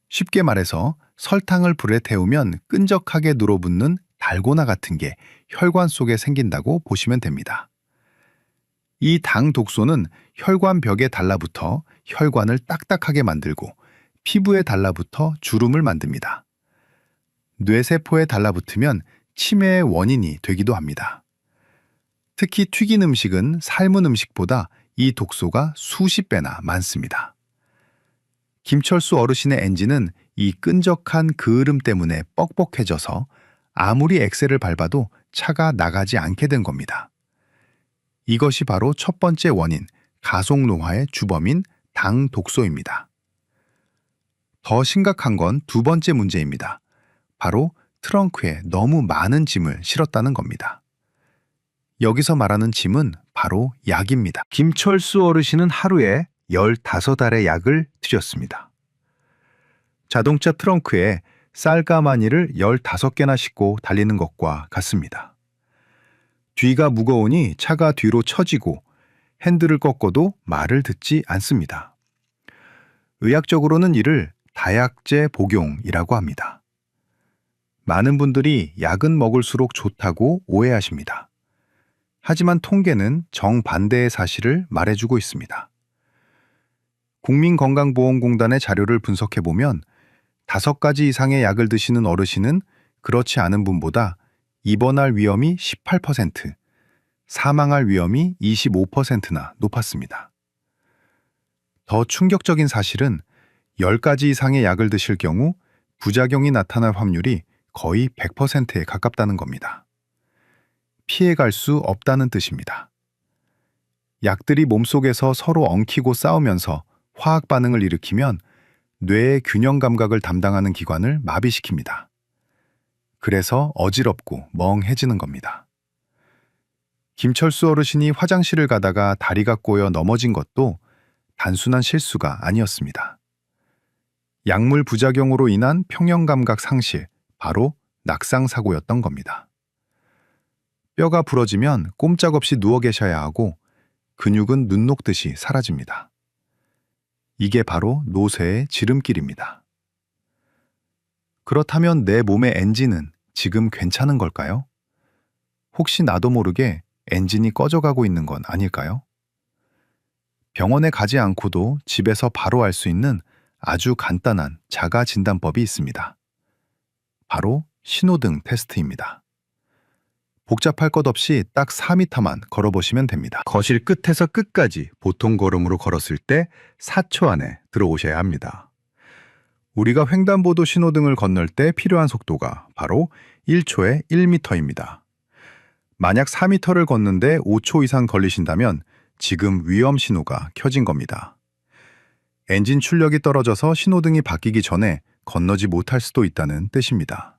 쉽게 말해서 설탕을 불에 태우면 끈적하게 눌어붙는 달고나 같은 게 혈관 속에 생긴다고 보시면 됩니다. 이 당 독소는 혈관 벽에 달라붙어 혈관을 딱딱하게 만들고 피부에 달라붙어 주름을 만듭니다. 뇌세포에 달라붙으면 치매의 원인이 되기도 합니다. 특히 튀긴 음식은 삶은 음식보다 이 독소가 수십 배나 많습니다. 김철수 어르신의 엔진은 이 끈적한 그을음 때문에 뻑뻑해져서 아무리 엑셀을 밟아도 차가 나가지 않게 된 겁니다. 이것이 바로 첫 번째 원인, 가속 노화의 주범인 당 독소입니다. 더 심각한 건 두 번째 문제입니다. 바로 트렁크에 너무 많은 짐을 실었다는 겁니다. 여기서 말하는 짐은 바로 약입니다. 김철수 어르신은 하루에 15알의 약을 드셨습니다. 자동차 트렁크에 쌀가마니를 15개나 싣고 달리는 것과 같습니다. 뒤가 무거우니 차가 뒤로 처지고 핸들을 꺾어도 말을 듣지 않습니다. 의학적으로는 이를 다약제 복용이라고 합니다. 많은 분들이 약은 먹을수록 좋다고 오해하십니다. 하지만 통계는 정반대의 사실을 말해주고 있습니다. 국민건강보험공단의 자료를 분석해보면 5가지 이상의 약을 드시는 어르신은 그렇지 않은 분보다 입원할 위험이 18%, 사망할 위험이 25%나 높았습니다. 더 충격적인 사실은 10가지 이상의 약을 드실 경우 부작용이 나타날 확률이 거의 100%에 가깝다는 겁니다. 피해갈 수 없다는 뜻입니다. 약들이 몸속에서 서로 엉키고 싸우면서 화학 반응을 일으키면 뇌의 균형 감각을 담당하는 기관을 마비시킵니다. 그래서 어지럽고 멍해지는 겁니다. 김철수 어르신이 화장실을 가다가 다리가 꼬여 넘어진 것도 단순한 실수가 아니었습니다. 약물 부작용으로 인한 평형 감각 상실, 바로 낙상사고였던 겁니다. 뼈가 부러지면 꼼짝없이 누워 계셔야 하고 근육은 눈 녹듯이 사라집니다. 이게 바로 노쇠의 지름길입니다. 그렇다면 내 몸의 엔진은 지금 괜찮은 걸까요? 혹시 나도 모르게 엔진이 꺼져가고 있는 건 아닐까요? 병원에 가지 않고도 집에서 바로 알 수 있는 아주 간단한 자가 진단법이 있습니다. 바로 신호등 테스트입니다. 복잡할 것 없이 딱 4m만 걸어보시면 됩니다. 거실 끝에서 끝까지 보통 걸음으로 걸었을 때 4초 안에 들어오셔야 합니다. 우리가 횡단보도 신호등을 건널 때 필요한 속도가 바로 1초에 1m입니다. 만약 4m를 걷는데 5초 이상 걸리신다면 지금 위험 신호가 켜진 겁니다. 엔진 출력이 떨어져서 신호등이 바뀌기 전에 건너지 못할 수도 있다는 뜻입니다.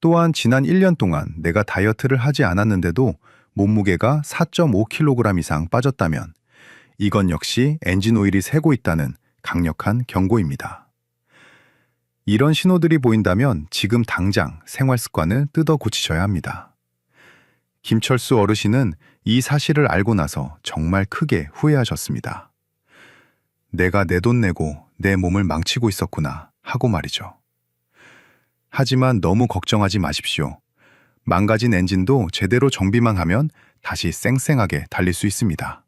또한 지난 1년 동안 내가 다이어트를 하지 않았는데도 몸무게가 4.5kg 이상 빠졌다면 이건 역시 엔진 오일이 새고 있다는 강력한 경고입니다. 이런 신호들이 보인다면 지금 당장 생활 습관을 뜯어 고치셔야 합니다. 김철수 어르신은 이 사실을 알고 나서 정말 크게 후회하셨습니다. 내가 내 돈 내고 내 몸을 망치고 있었구나 하고 말이죠. 하지만 너무 걱정하지 마십시오. 망가진 엔진도 제대로 정비만 하면 다시 쌩쌩하게 달릴 수 있습니다.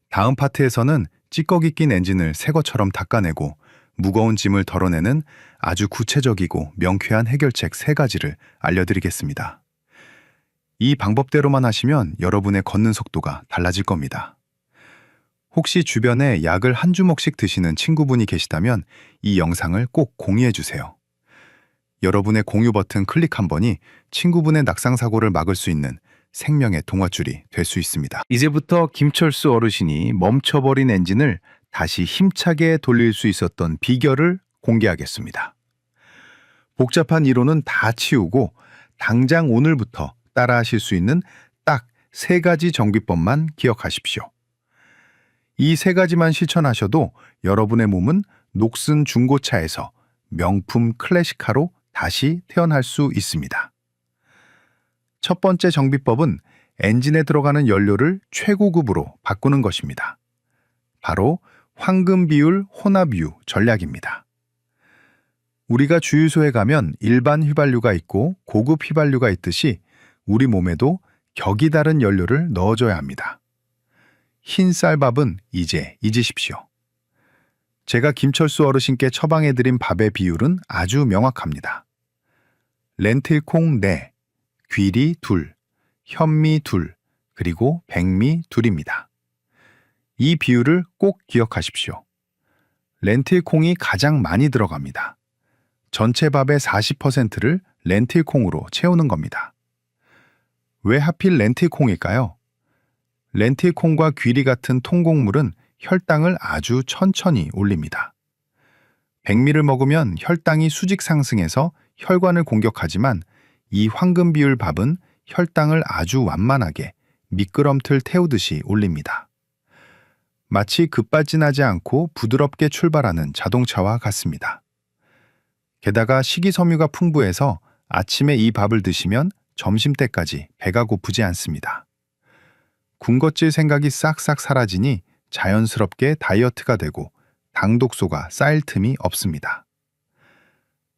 다음 파트에서는 찌꺼기 낀 엔진을 새 것처럼 닦아내고 무거운 짐을 덜어내는 아주 구체적이고 명쾌한 해결책 3가지를 알려드리겠습니다. 이 방법대로만 하시면 여러분의 걷는 속도가 달라질 겁니다. 혹시 주변에 약을 한 주먹씩 드시는 친구분이 계시다면 이 영상을 꼭 공유해 주세요. 여러분의 공유 버튼 클릭 한 번이 친구분의 낙상사고를 막을 수 있는 생명의 동화줄이 될 수 있습니다. 이제부터 김철수 어르신이 멈춰버린 엔진을 다시 힘차게 돌릴 수 있었던 비결을 공개하겠습니다. 복잡한 이론은 다 치우고 당장 오늘부터 따라하실 수 있는 딱 3가지 정비법만 기억하십시오. 이 3가지만 실천하셔도 여러분의 몸은 녹슨 중고차에서 명품 클래식카로 다시 태어날 수 있습니다. 첫 번째 정비법은 엔진에 들어가는 연료를 최고급으로 바꾸는 것입니다. 바로 황금 비율 혼합유 전략입니다. 우리가 주유소에 가면 일반 휘발유가 있고 고급 휘발유가 있듯이 우리 몸에도 격이 다른 연료를 넣어줘야 합니다. 흰 쌀밥은 이제 잊으십시오. 제가 김철수 어르신께 처방해드린 밥의 비율은 아주 명확합니다. 렌틸콩 4, 귀리 2, 현미 2, 그리고 백미 2입니다. 이 비율을 꼭 기억하십시오. 렌틸콩이 가장 많이 들어갑니다. 전체 밥의 40%를 렌틸콩으로 채우는 겁니다. 왜 하필 렌틸콩일까요? 렌틸콩과 귀리 같은 통곡물은 혈당을 아주 천천히 올립니다. 백미를 먹으면 혈당이 수직 상승해서 혈관을 공격하지만 이 황금 비율 밥은 혈당을 아주 완만하게 미끄럼틀 태우듯이 올립니다. 마치 급발진하지 않고 부드럽게 출발하는 자동차와 같습니다. 게다가 식이섬유가 풍부해서 아침에 이 밥을 드시면 점심때까지 배가 고프지 않습니다. 군것질 생각이 싹싹 사라지니 자연스럽게 다이어트가 되고 당독소가 쌓일 틈이 없습니다.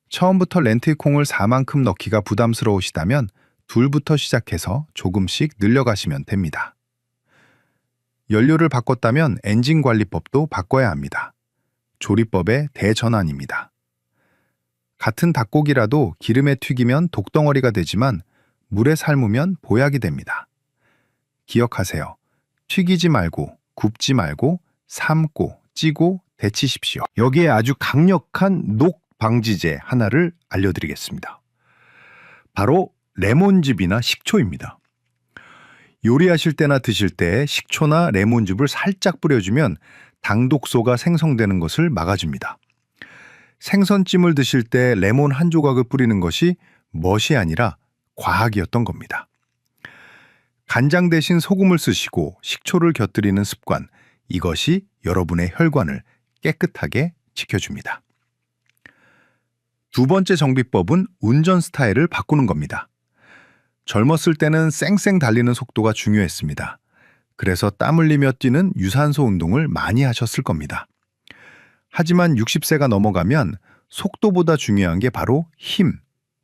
처음부터 렌틸콩을 4만큼 넣기가 부담스러우시다면 2부터 시작해서 조금씩 늘려가시면 됩니다. 연료를 바꿨다면 엔진 관리법도 바꿔야 합니다. 조리법의 대전환입니다. 같은 닭고기라도 기름에 튀기면 독덩어리가 되지만 물에 삶으면 보약이 됩니다. 기억하세요. 튀기지 말고 굽지 말고 삶고 찌고 데치십시오. 여기에 아주 강력한 녹 방지제 하나를 알려드리겠습니다. 바로 레몬즙이나 식초입니다. 요리하실 때나 드실 때 식초나 레몬즙을 살짝 뿌려주면 당독소가 생성되는 것을 막아줍니다. 생선찜을 드실 때 레몬 한 조각을 뿌리는 것이 멋이 아니라 과학이었던 겁니다. 간장 대신 소금을 쓰시고 식초를 곁들이는 습관, 이것이 여러분의 혈관을 깨끗하게 지켜줍니다. 2번째 정비법은 운전 스타일을 바꾸는 겁니다. 젊었을 때는 쌩쌩 달리는 속도가 중요했습니다. 그래서 땀 흘리며 뛰는 유산소 운동을 많이 하셨을 겁니다. 하지만 60세가 넘어가면 속도보다 중요한 게 바로 힘,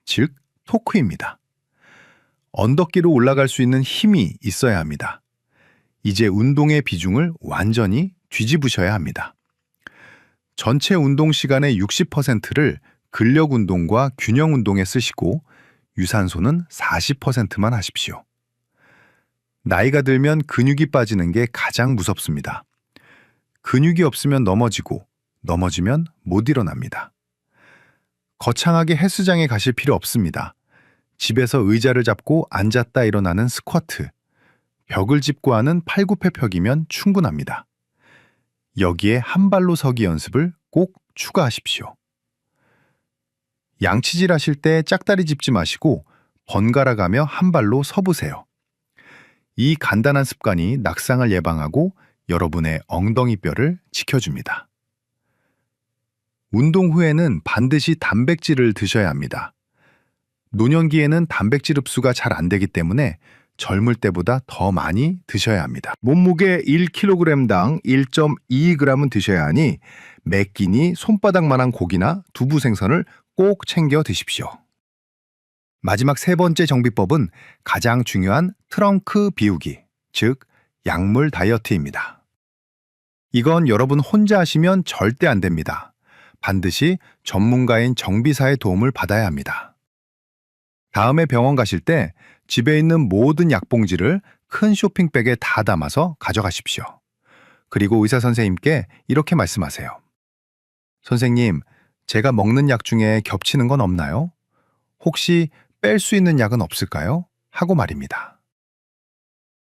즉 토크입니다. 언덕길을 올라갈 수 있는 힘이 있어야 합니다. 이제 운동의 비중을 완전히 뒤집으셔야 합니다. 전체 운동 시간의 60%를 근력 운동과 균형 운동에 쓰시고 유산소는 40%만 하십시오. 나이가 들면 근육이 빠지는 게 가장 무섭습니다. 근육이 없으면 넘어지고 넘어지면 못 일어납니다. 거창하게 헬스장에 가실 필요 없습니다. 집에서 의자를 잡고 앉았다 일어나는 스쿼트, 벽을 짚고 하는 팔굽혀펴기면 충분합니다. 여기에 한 발로 서기 연습을 꼭 추가하십시오. 양치질 하실 때 짝다리 짚지 마시고 번갈아 가며 한 발로 서보세요. 이 간단한 습관이 낙상을 예방하고 여러분의 엉덩이뼈를 지켜줍니다. 운동 후에는 반드시 단백질을 드셔야 합니다. 노년기에는 단백질 흡수가 잘 안 되기 때문에 젊을 때보다 더 많이 드셔야 합니다. 몸무게 1kg당 1.2g은 드셔야 하니 매 끼니 손바닥만한 고기나 두부 생선을 꼭 챙겨 드십시오. 마지막 세 번째 정비법은 가장 중요한 트렁크 비우기, 즉 약물 다이어트입니다. 이건 여러분 혼자 하시면 절대 안 됩니다. 반드시 전문가인 정비사의 도움을 받아야 합니다. 다음에 병원 가실 때 집에 있는 모든 약봉지를 큰 쇼핑백에 다 담아서 가져가십시오. 그리고 의사 선생님께 이렇게 말씀하세요. 선생님, 제가 먹는 약 중에 겹치는 건 없나요? 혹시 뺄 수 있는 약은 없을까요? 하고 말입니다.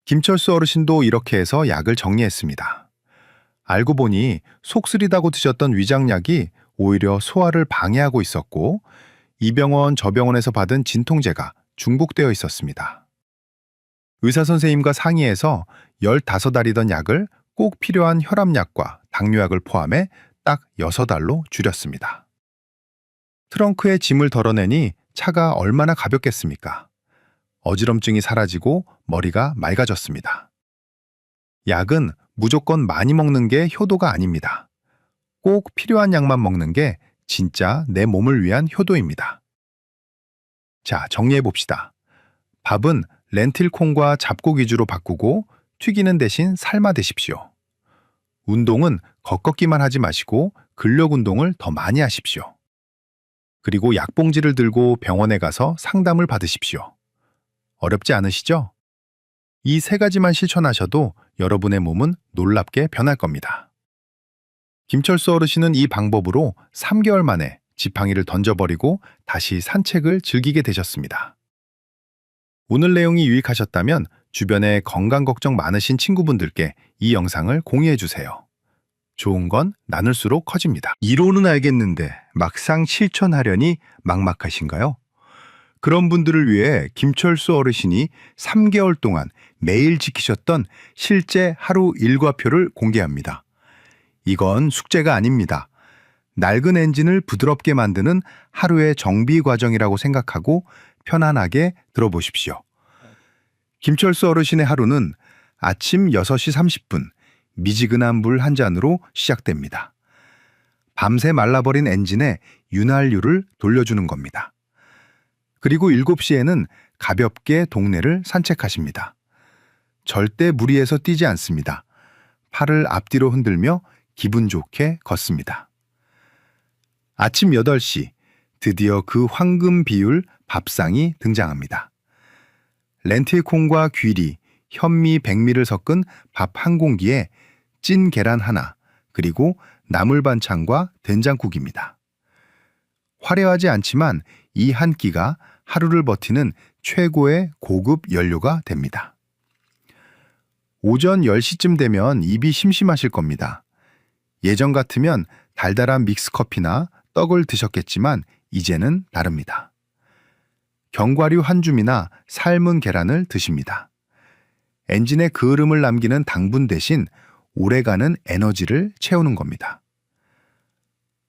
김철수 어르신도 이렇게 해서 약을 정리했습니다. 알고 보니 속 쓰리다고 드셨던 위장약이 오히려 소화를 방해하고 있었고 이 병원 저 병원에서 받은 진통제가 중복되어 있었습니다. 의사 선생님과 상의해서 15알이던 약을 꼭 필요한 혈압약과 당뇨약을 포함해 딱 6알로 줄였습니다. 트렁크에 짐을 덜어내니 차가 얼마나 가볍겠습니까? 어지럼증이 사라지고 머리가 맑아졌습니다. 약은 무조건 많이 먹는 게 효도가 아닙니다. 꼭 필요한 약만 먹는 게 진짜 내 몸을 위한 효도입니다. 자, 정리해 봅시다. 밥은 렌틸콩과 잡곡 위주로 바꾸고 튀기는 대신 삶아 드십시오. 운동은 걷기만 하지 마시고 근력 운동을 더 많이 하십시오. 그리고 약봉지를 들고 병원에 가서 상담을 받으십시오. 어렵지 않으시죠? 이 3가지만 실천하셔도 여러분의 몸은 놀랍게 변할 겁니다. 김철수 어르신은 이 방법으로 3개월 만에 지팡이를 던져버리고 다시 산책을 즐기게 되셨습니다. 오늘 내용이 유익하셨다면 주변에 건강 걱정 많으신 친구분들께 이 영상을 공유해 주세요. 좋은 건 나눌수록 커집니다. 이론은 알겠는데 막상 실천하려니 막막하신가요? 그런 분들을 위해 김철수 어르신이 3개월 동안 매일 지키셨던 실제 하루 일과표를 공개합니다. 이건 숙제가 아닙니다. 낡은 엔진을 부드럽게 만드는 하루의 정비 과정이라고 생각하고 편안하게 들어보십시오. 김철수 어르신의 하루는 아침 6시 30분 미지근한 물 한 잔으로 시작됩니다. 밤새 말라버린 엔진에 윤활유를 돌려주는 겁니다. 그리고 7시에는 가볍게 동네를 산책하십니다. 절대 무리해서 뛰지 않습니다. 팔을 앞뒤로 흔들며 기분 좋게 걷습니다. 아침 8시 드디어 그 황금 비율 밥상이 등장합니다. 렌틸콩과 귀리, 현미, 백미를 섞은 밥 한 공기에 찐 계란 하나, 그리고 나물 반찬과 된장국입니다. 화려하지 않지만 이 한 끼가 하루를 버티는 최고의 고급 연료가 됩니다. 오전 10시쯤 되면 입이 심심하실 겁니다. 예전 같으면 달달한 믹스커피나 떡을 드셨겠지만 이제는 다릅니다. 견과류 한 줌이나 삶은 계란을 드십니다. 엔진에 그을음을 남기는 당분 대신 오래가는 에너지를 채우는 겁니다.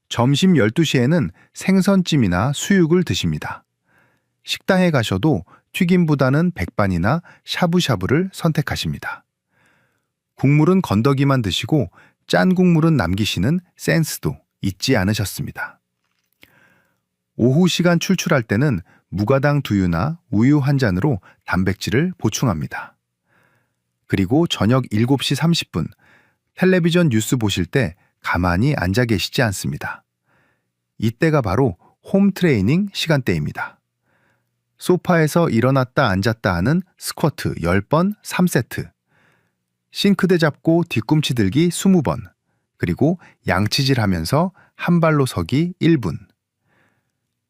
점심 12시에는 생선찜이나 수육을 드십니다. 식당에 가셔도 튀김보다는 백반이나 샤브샤브를 선택하십니다. 국물은 건더기만 드시고 짠 국물은 남기시는 센스도 잊지 않으셨습니다. 오후 시간 출출할 때는 무가당 두유나 우유 한 잔으로 단백질을 보충합니다. 그리고 저녁 7시 30분 텔레비전 뉴스 보실 때 가만히 앉아 계시지 않습니다. 이때가 바로 홈 트레이닝 시간대입니다. 소파에서 일어났다 앉았다 하는 스쿼트 10번 3세트, 싱크대 잡고 뒤꿈치 들기 20번, 그리고 양치질 하면서 한 발로 서기 1분.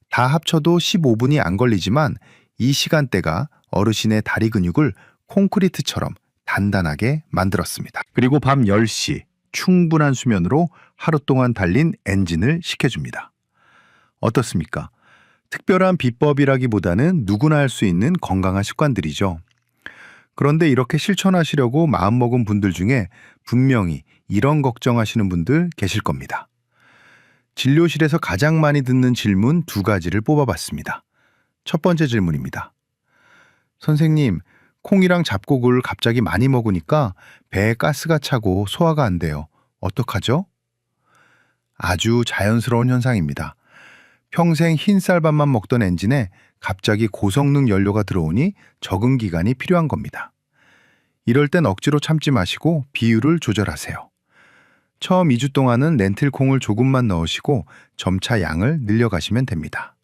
다 합쳐도 15분이 안 걸리지만 이 시간대가 어르신의 다리 근육을 콘크리트처럼 단단하게 만들었습니다. 그리고 밤 10시 충분한 수면으로 하루 동안 달린 엔진을 식혀줍니다. 어떻습니까? 특별한 비법이라기보다는 누구나 할 수 있는 건강한 습관들이죠. 그런데 이렇게 실천하시려고 마음먹은 분들 중에 분명히 이런 걱정하시는 분들 계실 겁니다. 진료실에서 가장 많이 듣는 질문 2가지를 뽑아봤습니다. 첫 번째 질문입니다. 선생님, 콩이랑 잡곡을 갑자기 많이 먹으니까 배에 가스가 차고 소화가 안 돼요. 어떡하죠? 아주 자연스러운 현상입니다. 평생 흰 쌀밥만 먹던 엔진에 갑자기 고성능 연료가 들어오니 적응 기간이 필요한 겁니다. 이럴 땐 억지로 참지 마시고 비율을 조절하세요. 처음 2주 동안은 렌틸콩을 조금만 넣으시고 점차 양을 늘려가시면 됩니다.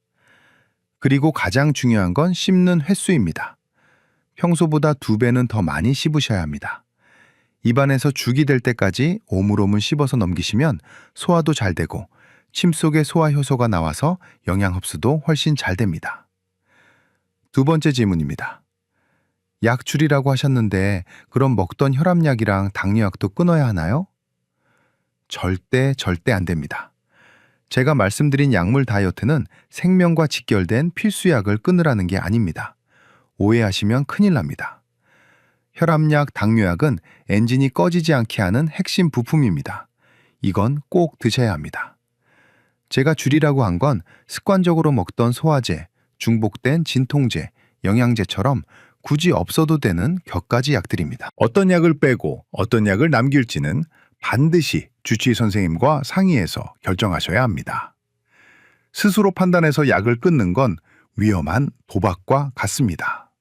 그리고 가장 중요한 건 씹는 횟수입니다. 평소보다 2배는 더 많이 씹으셔야 합니다. 입안에서 죽이 될 때까지 오물오물 씹어서 넘기시면 소화도 잘 되고 침 속에 소화 효소가 나와서 영양 흡수도 훨씬 잘 됩니다. 두 번째 질문입니다. 약 줄이라고 하셨는데 그럼 먹던 혈압약이랑 당뇨약도 끊어야 하나요? 절대 안 됩니다. 제가 말씀드린 약물 다이어트는 생명과 직결된 필수약을 끊으라는 게 아닙니다. 오해하시면 큰일 납니다. 혈압약, 당뇨약은 엔진이 꺼지지 않게 하는 핵심 부품입니다. 이건 꼭 드셔야 합니다. 제가 줄이라고 한 건 습관적으로 먹던 소화제, 중복된 진통제, 영양제처럼 굳이 없어도 되는 격가지 약들입니다. 어떤 약을 빼고 어떤 약을 남길지는 반드시 주치의 선생님과 상의해서 결정하셔야 합니다. 스스로 판단해서 약을 끊는 건 위험한 도박과 같습니다.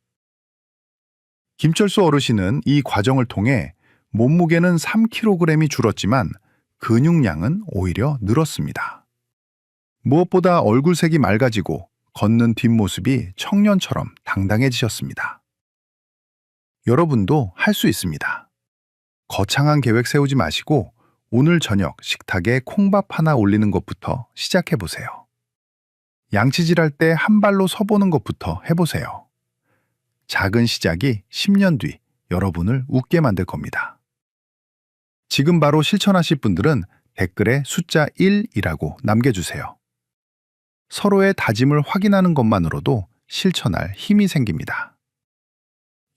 김철수 어르신은 이 과정을 통해 몸무게는 3kg이 줄었지만 근육량은 오히려 늘었습니다. 무엇보다 얼굴색이 맑아지고 걷는 뒷모습이 청년처럼 당당해지셨습니다. 여러분도 할 수 있습니다. 거창한 계획 세우지 마시고 오늘 저녁 식탁에 콩밥 하나 올리는 것부터 시작해보세요. 양치질할 때 한 발로 서보는 것부터 해보세요. 작은 시작이 10년 뒤 여러분을 웃게 만들 겁니다. 지금 바로 실천하실 분들은 댓글에 숫자 1이라고 남겨주세요. 서로의 다짐을 확인하는 것만으로도 실천할 힘이 생깁니다.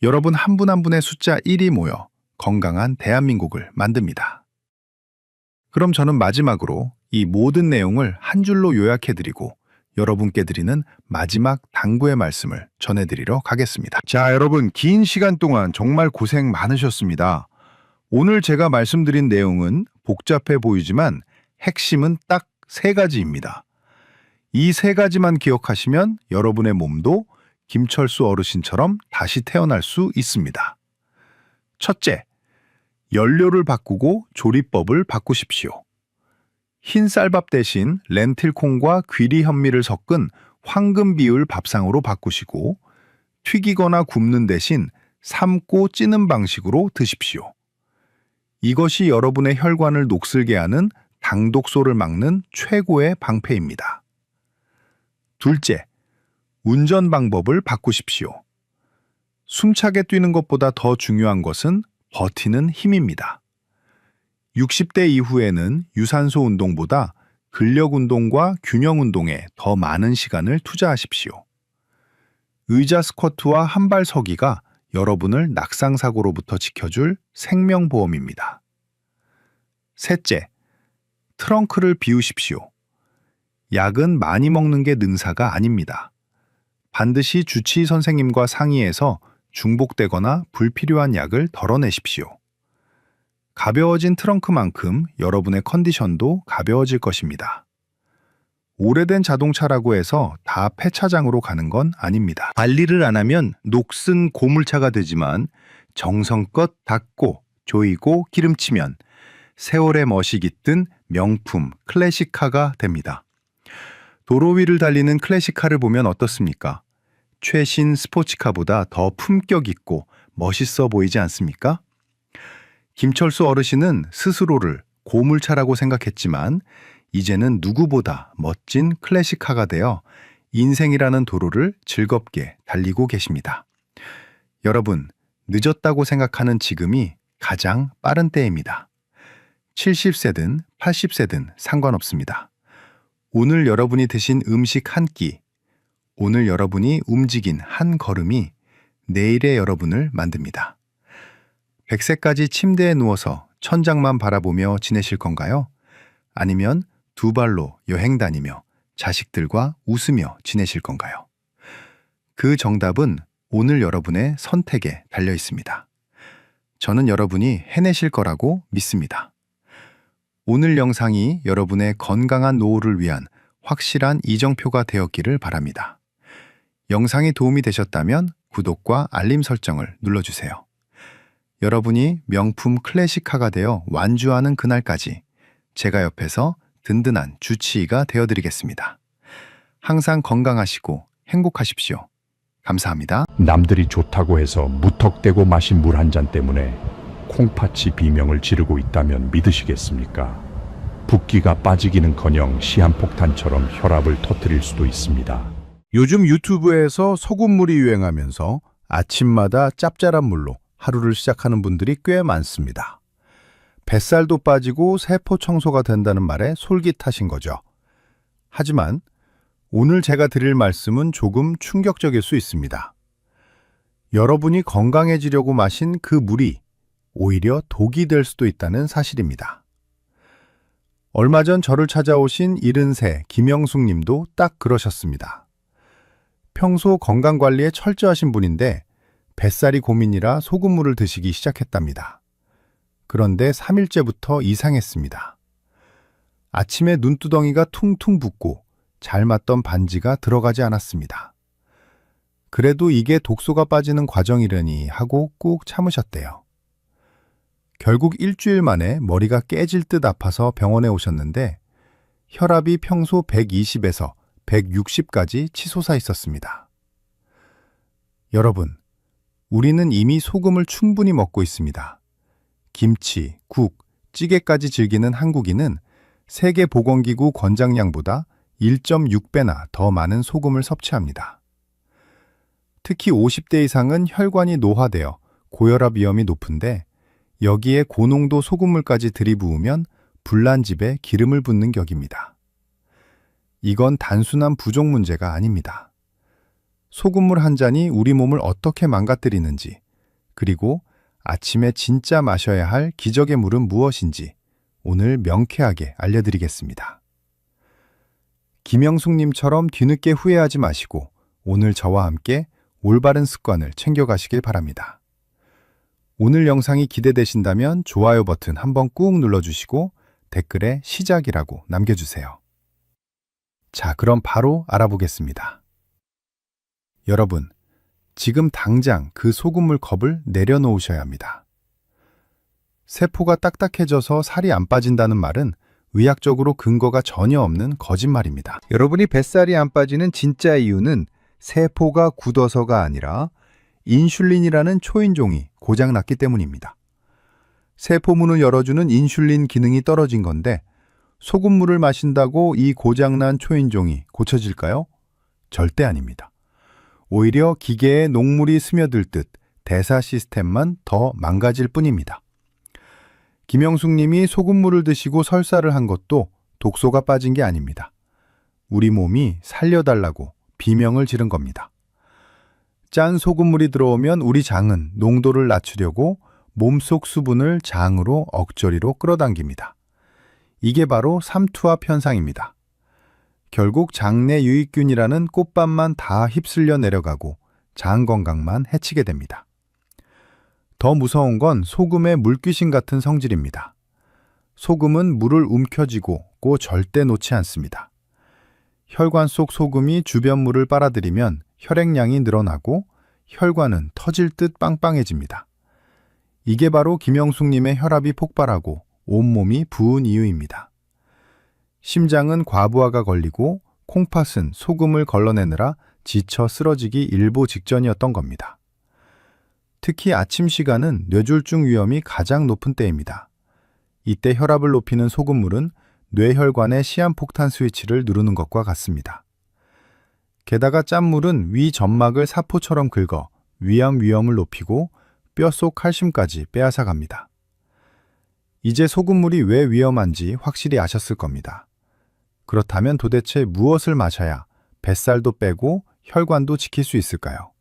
여러분 한 분 한 분의 숫자 1이 모여 건강한 대한민국을 만듭니다. 그럼 저는 마지막으로 이 모든 내용을 한 줄로 요약해드리고 여러분께 드리는 마지막 당부의 말씀을 전해드리러 가겠습니다. 자, 여러분 긴 시간 동안 정말 고생 많으셨습니다. 오늘 제가 말씀드린 내용은 복잡해 보이지만 핵심은 딱 3가지입니다. 이 3가지만 기억하시면 여러분의 몸도 김철수 어르신처럼 다시 태어날 수 있습니다. 첫째, 연료를 바꾸고 조리법을 바꾸십시오. 흰 쌀밥 대신 렌틸콩과 귀리 현미를 섞은 황금 비율 밥상으로 바꾸시고 튀기거나 굽는 대신 삶고 찌는 방식으로 드십시오. 이것이 여러분의 혈관을 녹슬게 하는 당독소를 막는 최고의 방패입니다. 둘째, 운전 방법을 바꾸십시오. 숨차게 뛰는 것보다 더 중요한 것은 버티는 힘입니다. 60대 이후에는 유산소 운동보다 근력 운동과 균형 운동에 더 많은 시간을 투자하십시오. 의자 스쿼트와 한발 서기가 여러분을 낙상사고로부터 지켜줄 생명보험입니다. 셋째, 트렁크를 비우십시오. 약은 많이 먹는 게 능사가 아닙니다. 반드시 주치의 선생님과 상의해서 중복되거나 불필요한 약을 덜어내십시오. 가벼워진 트렁크만큼 여러분의 컨디션도 가벼워질 것입니다. 오래된 자동차라고 해서 다 폐차장으로 가는 건 아닙니다. 관리를 안 하면 녹슨 고물차가 되지만 정성껏 닦고 조이고 기름치면 세월의 멋이 깃든 명품 클래식카가 됩니다. 도로 위를 달리는 클래식카를 보면 어떻습니까? 최신 스포츠카보다 더 품격 있고 멋있어 보이지 않습니까? 김철수 어르신은 스스로를 고물차라고 생각했지만 이제는 누구보다 멋진 클래식카가 되어 인생이라는 도로를 즐겁게 달리고 계십니다. 여러분, 늦었다고 생각하는 지금이 가장 빠른 때입니다. 70세든 80세든 상관없습니다. 오늘 여러분이 드신 음식 한 끼, 오늘 여러분이 움직인 한 걸음이 내일의 여러분을 만듭니다. 100세까지 침대에 누워서 천장만 바라보며 지내실 건가요? 아니면 2발로 여행 다니며 자식들과 웃으며 지내실 건가요? 그 정답은 오늘 여러분의 선택에 달려 있습니다. 저는 여러분이 해내실 거라고 믿습니다. 오늘 영상이 여러분의 건강한 노후를 위한 확실한 이정표가 되었기를 바랍니다. 영상이 도움이 되셨다면 구독과 알림 설정을 눌러주세요. 여러분이 명품 클래식카가 되어 완주하는 그날까지 제가 옆에서 든든한 주치의가 되어드리겠습니다. 항상 건강하시고 행복하십시오. 감사합니다. 남들이 좋다고 해서 무턱대고 마신 물 한 잔 때문에 콩팥이 비명을 지르고 있다면 믿으시겠습니까? 붓기가 빠지기는커녕 시한폭탄처럼 혈압을 터뜨릴 수도 있습니다. 요즘 유튜브에서 소금물이 유행하면서 아침마다 짭짤한 물로 하루를 시작하는 분들이 꽤 많습니다. 뱃살도 빠지고 세포 청소가 된다는 말에 솔깃하신 거죠. 하지만 오늘 제가 드릴 말씀은 조금 충격적일 수 있습니다. 여러분이 건강해지려고 마신 그 물이 오히려 독이 될 수도 있다는 사실입니다. 얼마 전 저를 찾아오신 70세 김영숙 님도 딱 그러셨습니다. 평소 건강관리에 철저하신 분인데 뱃살이 고민이라 소금물을 드시기 시작했답니다. 그런데 3일째부터 이상했습니다. 아침에 눈두덩이가 퉁퉁 붓고 잘 맞던 반지가 들어가지 않았습니다. 그래도 이게 독소가 빠지는 과정이려니 하고 꾹 참으셨대요. 결국 일주일 만에 머리가 깨질 듯 아파서 병원에 오셨는데 혈압이 평소 120에서 160까지 치솟아 있었습니다. 여러분, 우리는 이미 소금을 충분히 먹고 있습니다. 김치, 국, 찌개까지 즐기는 한국인은 세계보건기구 권장량보다 1.6배나 더 많은 소금을 섭취합니다. 특히 50대 이상은 혈관이 노화되어 고혈압 위험이 높은데 여기에 고농도 소금물까지 들이부으면 불난집에 기름을 붓는 격입니다. 이건 단순한 부족 문제가 아닙니다. 소금물 한 잔이 우리 몸을 어떻게 망가뜨리는지, 그리고 아침에 진짜 마셔야 할 기적의 물은 무엇인지 오늘 명쾌하게 알려드리겠습니다. 김영숙님처럼 뒤늦게 후회하지 마시고 오늘 저와 함께 올바른 습관을 챙겨가시길 바랍니다. 오늘 영상이 기대되신다면 좋아요 버튼 한번 꾹 눌러주시고 댓글에 시작이라고 남겨주세요. 자, 그럼 바로 알아보겠습니다. 여러분, 지금 당장 그 소금물 컵을 내려놓으셔야 합니다. 세포가 딱딱해져서 살이 안 빠진다는 말은 의학적으로 근거가 전혀 없는 거짓말입니다. 여러분이 뱃살이 안 빠지는 진짜 이유는 세포가 굳어서가 아니라 인슐린이라는 초인종이 고장났기 때문입니다. 세포문을 열어주는 인슐린 기능이 떨어진 건데 소금물을 마신다고 이 고장난 초인종이 고쳐질까요? 절대 아닙니다. 오히려 기계에 녹물이 스며들 듯 대사 시스템만 더 망가질 뿐입니다. 김영숙 님이 소금물을 드시고 설사를 한 것도 독소가 빠진 게 아닙니다. 우리 몸이 살려달라고 비명을 지른 겁니다. 짠 소금물이 들어오면 우리 장은 농도를 낮추려고 몸속 수분을 장으로 억저리로 끌어당깁니다. 이게 바로 삼투압 현상입니다. 결국 장내 유익균이라는 꽃밥만 다 휩쓸려 내려가고 장 건강만 해치게 됩니다. 더 무서운 건 소금의 물귀신 같은 성질입니다. 소금은 물을 움켜쥐고 절대 놓지 않습니다. 혈관 속 소금이 주변 물을 빨아들이면 혈액량이 늘어나고 혈관은 터질 듯 빵빵해집니다. 이게 바로 김영숙님의 혈압이 폭발하고 온몸이 부은 이유입니다. 심장은 과부하가 걸리고 콩팥은 소금을 걸러내느라 지쳐 쓰러지기 일보 직전이었던 겁니다. 특히 아침 시간은 뇌졸중 위험이 가장 높은 때입니다. 이때 혈압을 높이는 소금물은 뇌혈관의 시한폭탄 스위치를 누르는 것과 같습니다. 게다가 짠물은 위 점막을 사포처럼 긁어 위암 위험을 높이고 뼛속 칼슘까지 빼앗아 갑니다. 이제 소금물이 왜 위험한지 확실히 아셨을 겁니다. 그렇다면 도대체 무엇을 마셔야 뱃살도 빼고 혈관도 지킬 수 있을까요?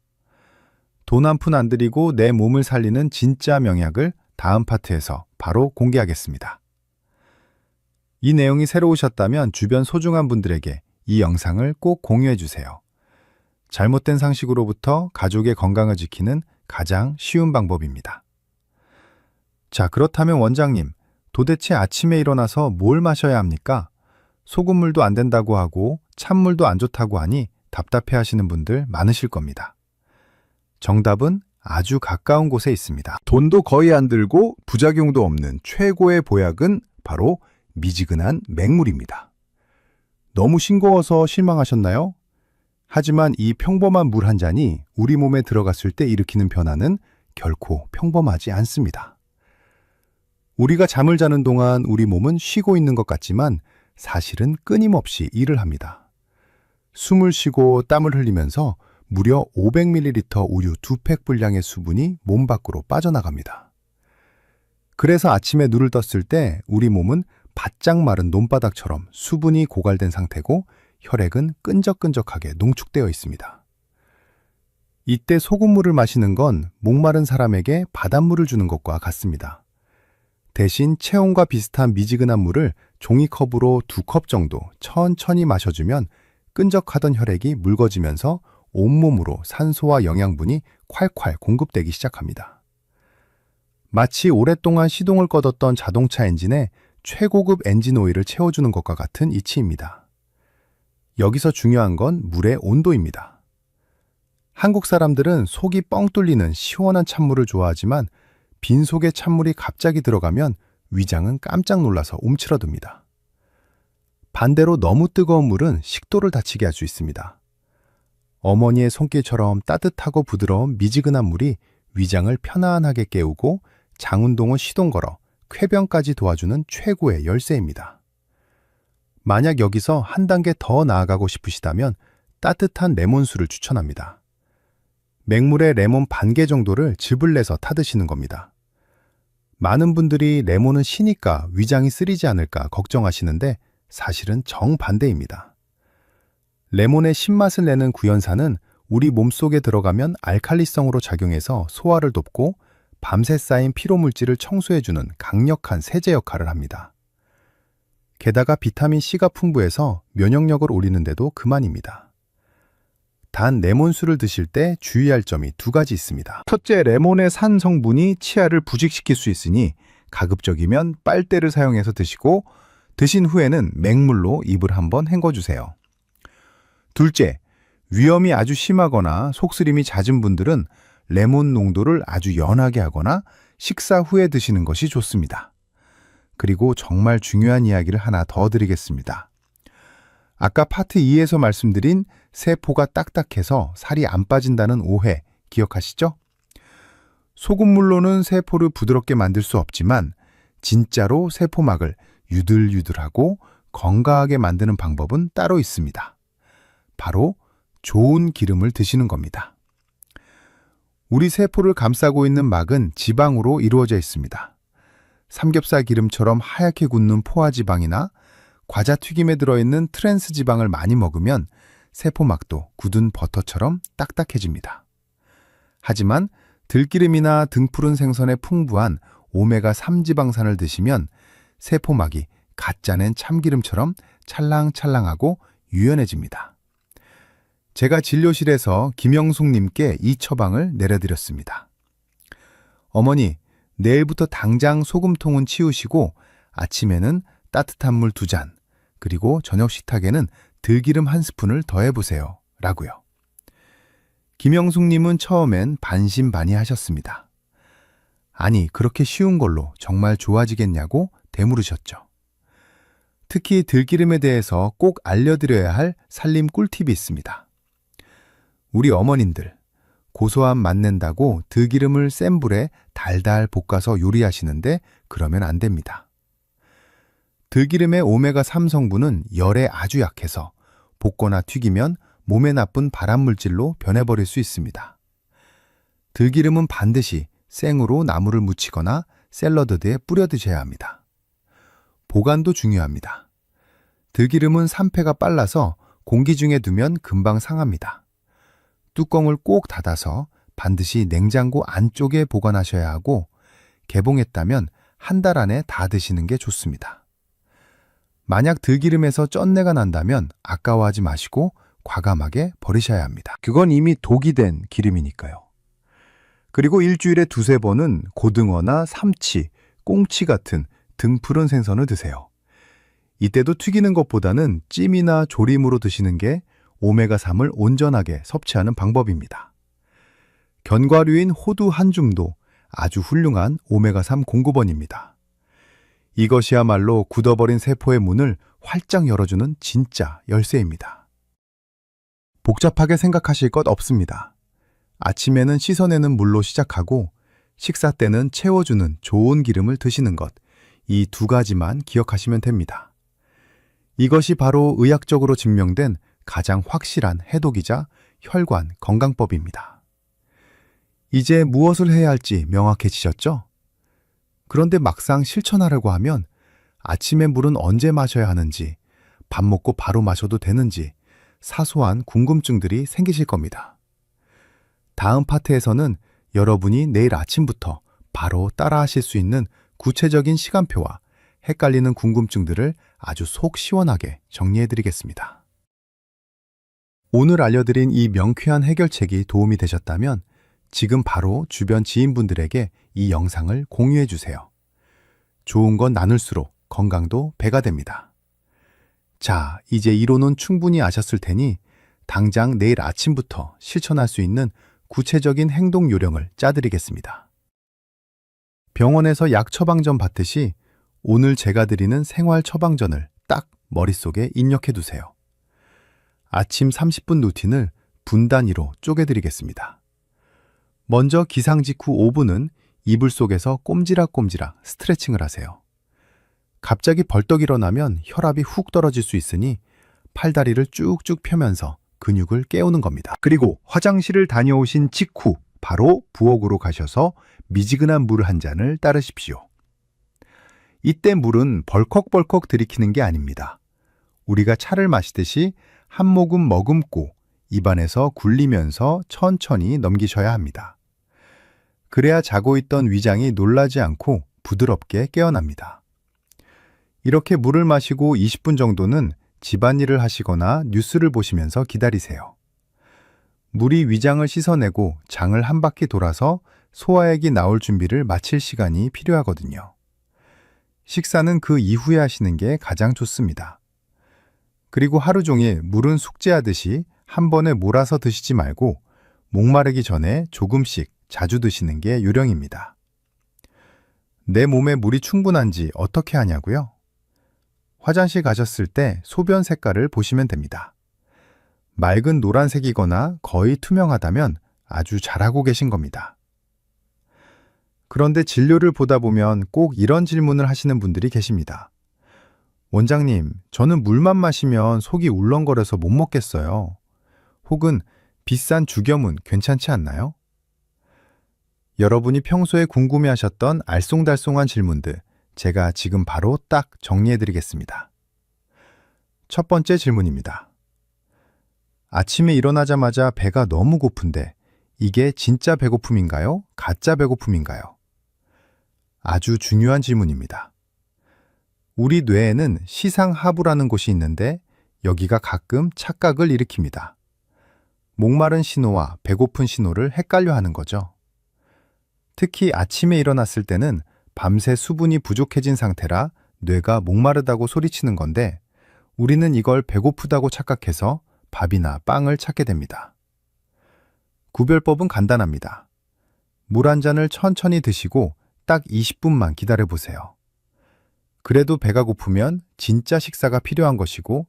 돈 한 푼 안 들이고 내 몸을 살리는 진짜 명약을 다음 파트에서 바로 공개하겠습니다. 이 내용이 새로우셨다면 주변 소중한 분들에게 이 영상을 꼭 공유해 주세요. 잘못된 상식으로부터 가족의 건강을 지키는 가장 쉬운 방법입니다. 자, 그렇다면 원장님, 도대체 아침에 일어나서 뭘 마셔야 합니까? 소금물도 안 된다고 하고 찬물도 안 좋다고 하니 답답해 하시는 분들 많으실 겁니다. 정답은 아주 가까운 곳에 있습니다. 돈도 거의 안 들고 부작용도 없는 최고의 보약은 바로 미지근한 맹물입니다. 너무 싱거워서 실망하셨나요? 하지만 이 평범한 물 한 잔이 우리 몸에 들어갔을 때 일으키는 변화는 결코 평범하지 않습니다. 우리가 잠을 자는 동안 우리 몸은 쉬고 있는 것 같지만 사실은 끊임없이 일을 합니다. 숨을 쉬고 땀을 흘리면서 무려 500ml 우유 2팩 분량의 수분이 몸 밖으로 빠져나갑니다. 그래서 아침에 눈을 떴을 때 우리 몸은 바짝 마른 논바닥처럼 수분이 고갈된 상태고 혈액은 끈적끈적하게 농축되어 있습니다. 이때 소금물을 마시는 건 목마른 사람에게 바닷물을 주는 것과 같습니다. 대신 체온과 비슷한 미지근한 물을 종이컵으로 2컵 정도 천천히 마셔주면 끈적하던 혈액이 묽어지면서 온몸으로 산소와 영양분이 콸콸 공급되기 시작합니다. 마치 오랫동안 시동을 꺼뒀던 자동차 엔진에 최고급 엔진 오일을 채워주는 것과 같은 이치입니다. 여기서 중요한 건 물의 온도입니다. 한국 사람들은 속이 뻥 뚫리는 시원한 찬물을 좋아하지만 빈속에 찬물이 갑자기 들어가면 위장은 깜짝 놀라서 움츠러듭니다. 반대로 너무 뜨거운 물은 식도를 다치게 할 수 있습니다. 어머니의 손길처럼 따뜻하고 부드러운 미지근한 물이 위장을 편안하게 깨우고 장 운동을 시동 걸어 쾌변까지 도와주는 최고의 열쇠입니다. 만약 여기서 한 단계 더 나아가고 싶으시다면 따뜻한 레몬수를 추천합니다. 맹물에 레몬 반 개 정도를 즙을 내서 타드시는 겁니다. 많은 분들이 레몬은 시니까 위장이 쓰리지 않을까 걱정하시는데 사실은 정반대입니다. 레몬의 신맛을 내는 구연산은 우리 몸속에 들어가면 알칼리성으로 작용해서 소화를 돕고 밤새 쌓인 피로물질을 청소해주는 강력한 세제 역할을 합니다. 게다가 비타민C가 풍부해서 면역력을 올리는데도 그만입니다. 단 레몬수를 드실 때 주의할 점이 2가지 있습니다. 첫째, 레몬의 산 성분이 치아를 부직시킬 수 있으니 가급적이면 빨대를 사용해서 드시고 드신 후에는 맹물로 입을 한번 헹궈주세요. 둘째, 위염이 아주 심하거나 속쓰림이 잦은 분들은 레몬 농도를 아주 연하게 하거나 식사 후에 드시는 것이 좋습니다. 그리고 정말 중요한 이야기를 하나 더 드리겠습니다. 아까 파트 2에서 말씀드린 세포가 딱딱해서 살이 안 빠진다는 오해 기억하시죠? 소금물로는 세포를 부드럽게 만들 수 없지만 진짜로 세포막을 유들유들하고 건강하게 만드는 방법은 따로 있습니다. 바로 좋은 기름을 드시는 겁니다. 우리 세포를 감싸고 있는 막은 지방으로 이루어져 있습니다. 삼겹살 기름처럼 하얗게 굳는 포화지방이나 과자 튀김에 들어있는 트랜스 지방을 많이 먹으면 세포막도 굳은 버터처럼 딱딱해집니다. 하지만 들기름이나 등푸른 생선에 풍부한 오메가3 지방산을 드시면 세포막이 갓 짜낸 참기름처럼 찰랑찰랑하고 유연해집니다. 제가 진료실에서 김영숙님께 이 처방을 내려드렸습니다. 어머니, 내일부터 당장 소금통은 치우시고 아침에는 따뜻한 물 2잔, 그리고 저녁 식탁에는 들기름 1스푼을 더해보세요. 라고요. 김영숙님은 처음엔 반신반의하셨습니다. 아니, 그렇게 쉬운 걸로 정말 좋아지겠냐고 되물으셨죠. 특히 들기름에 대해서 꼭 알려드려야 할 살림 꿀팁이 있습니다. 우리 어머님들, 고소함 맛낸다고 들기름을 센 불에 달달 볶아서 요리하시는데 그러면 안 됩니다. 들기름의 오메가3 성분은 열에 아주 약해서 볶거나 튀기면 몸에 나쁜 발암물질로 변해버릴 수 있습니다. 들기름은 반드시 생으로 나물을 무치거나 샐러드에 뿌려 드셔야 합니다. 보관도 중요합니다. 들기름은 산패가 빨라서 공기 중에 두면 금방 상합니다. 뚜껑을 꼭 닫아서 반드시 냉장고 안쪽에 보관하셔야 하고 개봉했다면 한 달 안에 다 드시는 게 좋습니다. 만약 들기름에서 쩐내가 난다면 아까워하지 마시고 과감하게 버리셔야 합니다. 그건 이미 독이 된 기름이니까요. 그리고 일주일에 2-3번은 고등어나 삼치, 꽁치 같은 등푸른 생선을 드세요. 이때도 튀기는 것보다는 찜이나 조림으로 드시는 게 오메가3을 온전하게 섭취하는 방법입니다. 견과류인 호두 한 줌도 아주 훌륭한 오메가3 공급원입니다. 이것이야말로 굳어버린 세포의 문을 활짝 열어주는 진짜 열쇠입니다. 복잡하게 생각하실 것 없습니다. 아침에는 씻어내는 물로 시작하고 식사 때는 채워주는 좋은 기름을 드시는 것, 이 2가지만 기억하시면 됩니다. 이것이 바로 의학적으로 증명된 가장 확실한 해독이자 혈관 건강법입니다. 이제 무엇을 해야 할지 명확해지셨죠? 그런데 막상 실천하려고 하면 아침에 물은 언제 마셔야 하는지, 밥 먹고 바로 마셔도 되는지 사소한 궁금증들이 생기실 겁니다. 다음 파트에서는 여러분이 내일 아침부터 바로 따라하실 수 있는 구체적인 시간표와 헷갈리는 궁금증들을 아주 속 시원하게 정리해드리겠습니다. 오늘 알려드린 이 명쾌한 해결책이 도움이 되셨다면 지금 바로 주변 지인분들에게 이 영상을 공유해주세요. 좋은 건 나눌수록 건강도 배가 됩니다. 자, 이제 이론은 충분히 아셨을 테니 당장 내일 아침부터 실천할 수 있는 구체적인 행동 요령을 짜드리겠습니다. 병원에서 약 처방전 받듯이 오늘 제가 드리는 생활 처방전을 딱 머릿속에 입력해 두세요. 아침 30분 루틴을 분 단위로 쪼개드리겠습니다. 먼저 기상 직후 5분은 이불 속에서 꼼지락꼼지락 스트레칭을 하세요. 갑자기 벌떡 일어나면 혈압이 훅 떨어질 수 있으니 팔다리를 쭉쭉 펴면서 근육을 깨우는 겁니다. 그리고 화장실을 다녀오신 직후 바로 부엌으로 가셔서 미지근한 물 한 잔을 따르십시오. 이때 물은 벌컥벌컥 들이키는 게 아닙니다. 우리가 차를 마시듯이 한 모금 머금고 입안에서 굴리면서 천천히 넘기셔야 합니다. 그래야 자고 있던 위장이 놀라지 않고 부드럽게 깨어납니다. 이렇게 물을 마시고 20분 정도는 집안일을 하시거나 뉴스를 보시면서 기다리세요. 물이 위장을 씻어내고 장을 한 바퀴 돌아서 소화액이 나올 준비를 마칠 시간이 필요하거든요. 식사는 그 이후에 하시는 게 가장 좋습니다. 그리고 하루 종일 물은 숙제하듯이 한 번에 몰아서 드시지 말고 목마르기 전에 조금씩 자주 드시는 게 요령입니다. 내 몸에 물이 충분한지 어떻게 하냐고요? 화장실 가셨을 때 소변 색깔을 보시면 됩니다. 맑은 노란색이거나 거의 투명하다면 아주 잘하고 계신 겁니다. 그런데 진료를 보다 보면 꼭 이런 질문을 하시는 분들이 계십니다. 원장님, 저는 물만 마시면 속이 울렁거려서 못 먹겠어요. 혹은 비싼 죽염은 괜찮지 않나요? 여러분이 평소에 궁금해하셨던 알쏭달쏭한 질문들, 제가 지금 바로 딱 정리해드리겠습니다. 첫 번째 질문입니다. 아침에 일어나자마자 배가 너무 고픈데 이게 진짜 배고픔인가요? 가짜 배고픔인가요? 아주 중요한 질문입니다. 우리 뇌에는 시상하부라는 곳이 있는데 여기가 가끔 착각을 일으킵니다. 목마른 신호와 배고픈 신호를 헷갈려 하는 거죠. 특히 아침에 일어났을 때는 밤새 수분이 부족해진 상태라 뇌가 목마르다고 소리치는 건데 우리는 이걸 배고프다고 착각해서 밥이나 빵을 찾게 됩니다. 구별법은 간단합니다. 물 한 잔을 천천히 드시고 딱 20분만 기다려보세요. 그래도 배가 고프면 진짜 식사가 필요한 것이고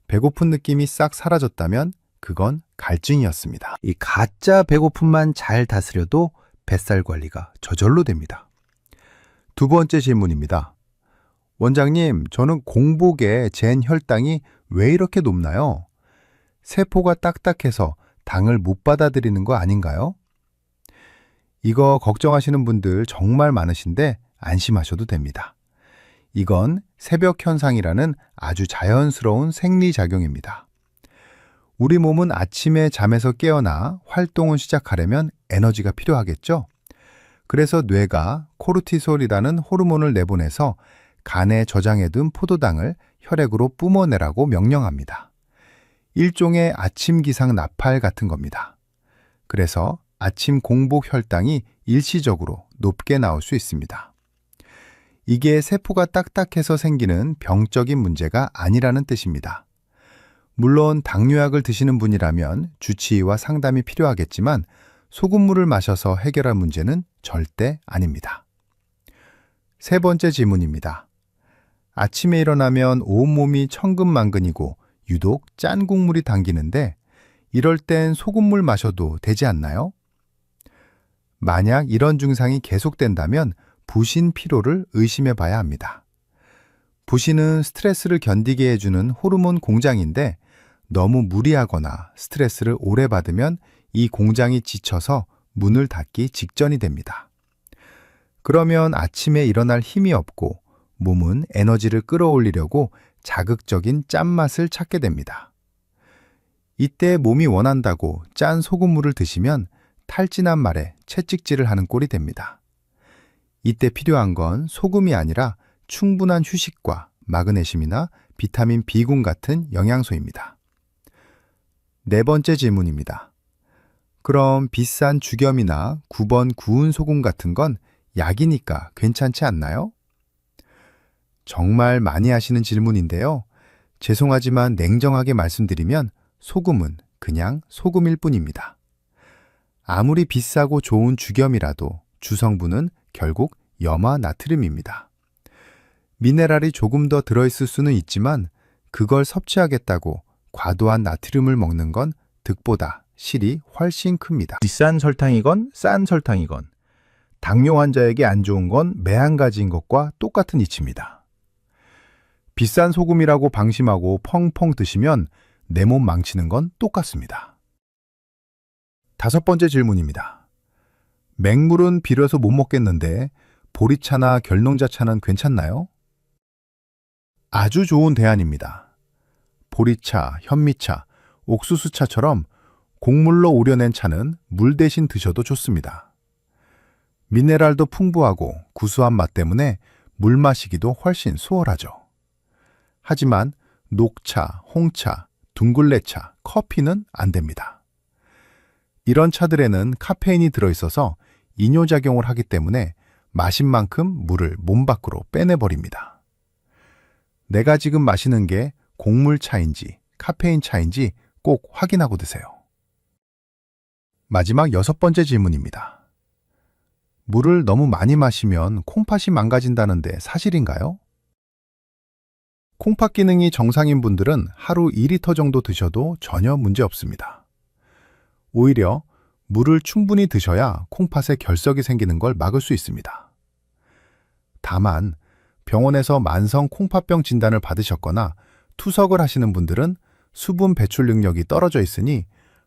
배고픈 느낌이 싹 사라졌다면 그건 갈증이었습니다. 이 가짜 배고픔만 잘 다스려도 뱃살 관리가 저절로 됩니다. 두 번째 질문입니다. 원장님, 저는 공복에 잰 혈당이 왜 이렇게 높나요? 세포가 딱딱해서 당을 못 받아들이는 거 아닌가요? 이거 걱정하시는 분들 정말 많으신데 안심하셔도 됩니다. 이건 새벽 현상이라는 아주 자연스러운 생리작용입니다. 우리 몸은 아침에 잠에서 깨어나 활동을 시작하려면 에너지가 필요하겠죠? 그래서 뇌가 코르티솔이라는 호르몬을 내보내서 간에 저장해둔 포도당을 혈액으로 뿜어내라고 명령합니다. 일종의 아침 기상 나팔 같은 겁니다. 그래서 아침 공복 혈당이 일시적으로 높게 나올 수 있습니다. 이게 세포가 딱딱해서 생기는 병적인 문제가 아니라는 뜻입니다. 물론 당뇨약을 드시는 분이라면 주치의와 상담이 필요하겠지만 소금물을 마셔서 해결할 문제는 절대 아닙니다. 세 번째 질문입니다. 아침에 일어나면 온몸이 천근만근이고 유독 짠 국물이 당기는데 이럴 땐 소금물 마셔도 되지 않나요? 만약 이런 증상이 계속된다면 부신 피로를 의심해 봐야 합니다. 부신은 스트레스를 견디게 해주는 호르몬 공장인데 너무 무리하거나 스트레스를 오래 받으면 이 공장이 지쳐서 문을 닫기 직전이 됩니다. 그러면 아침에 일어날 힘이 없고 몸은 에너지를 끌어올리려고 자극적인 짠맛을 찾게 됩니다. 이때 몸이 원한다고 짠 소금물을 드시면 탈진한 말에 채찍질을 하는 꼴이 됩니다. 이때 필요한 건 소금이 아니라 충분한 휴식과 마그네슘이나 비타민 B군 같은 영양소입니다. 네 번째 질문입니다. 그럼 비싼 죽염이나 9번 구운 소금 같은 건 약이니까 괜찮지 않나요? 정말 많이 하시는 질문인데요. 죄송하지만 냉정하게 말씀드리면 소금은 그냥 소금일 뿐입니다. 아무리 비싸고 좋은 죽염이라도 주성분은 결국 염화 나트륨입니다. 미네랄이 조금 더 들어있을 수는 있지만 그걸 섭취하겠다고 과도한 나트륨을 먹는 건 득보다 실이 훨씬 큽니다. 비싼 설탕이건 싼 설탕이건 당뇨 환자에게 안 좋은 건 매한가지인 것과 똑같은 이치입니다. 비싼 소금이라고 방심하고 펑펑 드시면 내 몸 망치는 건 똑같습니다. 다섯 번째 질문입니다. 맹물은 비려서 못 먹겠는데 보리차나 결농자차는 괜찮나요? 아주 좋은 대안입니다. 보리차, 현미차, 옥수수차처럼 곡물로 우려낸 차는 물 대신 드셔도 좋습니다. 미네랄도 풍부하고 구수한 맛 때문에 물 마시기도 훨씬 수월하죠. 하지만 녹차, 홍차, 둥글레차, 커피는 안 됩니다. 이런 차들에는 카페인이 들어있어서 이뇨작용을 하기 때문에 마신 만큼 물을 몸 밖으로 빼내버립니다. 내가 지금 마시는 게 곡물차인지 카페인 차인지 꼭 확인하고 드세요. 마지막 여섯 번째 질문입니다. 물을 너무 많이 마시면 콩팥이 망가진다는데 사실인가요? 콩팥 기능이 정상인 분들은 하루 2리터 정도 드셔도 전혀 문제 없습니다. 오히려 물을 충분히 드셔야 콩팥에 결석이 생기는 걸 막을 수 있습니다. 다만 병원에서 만성 콩팥병 진단을 받으셨거나 투석을 하시는 분들은 수분 배출 능력이 떨어져 있으니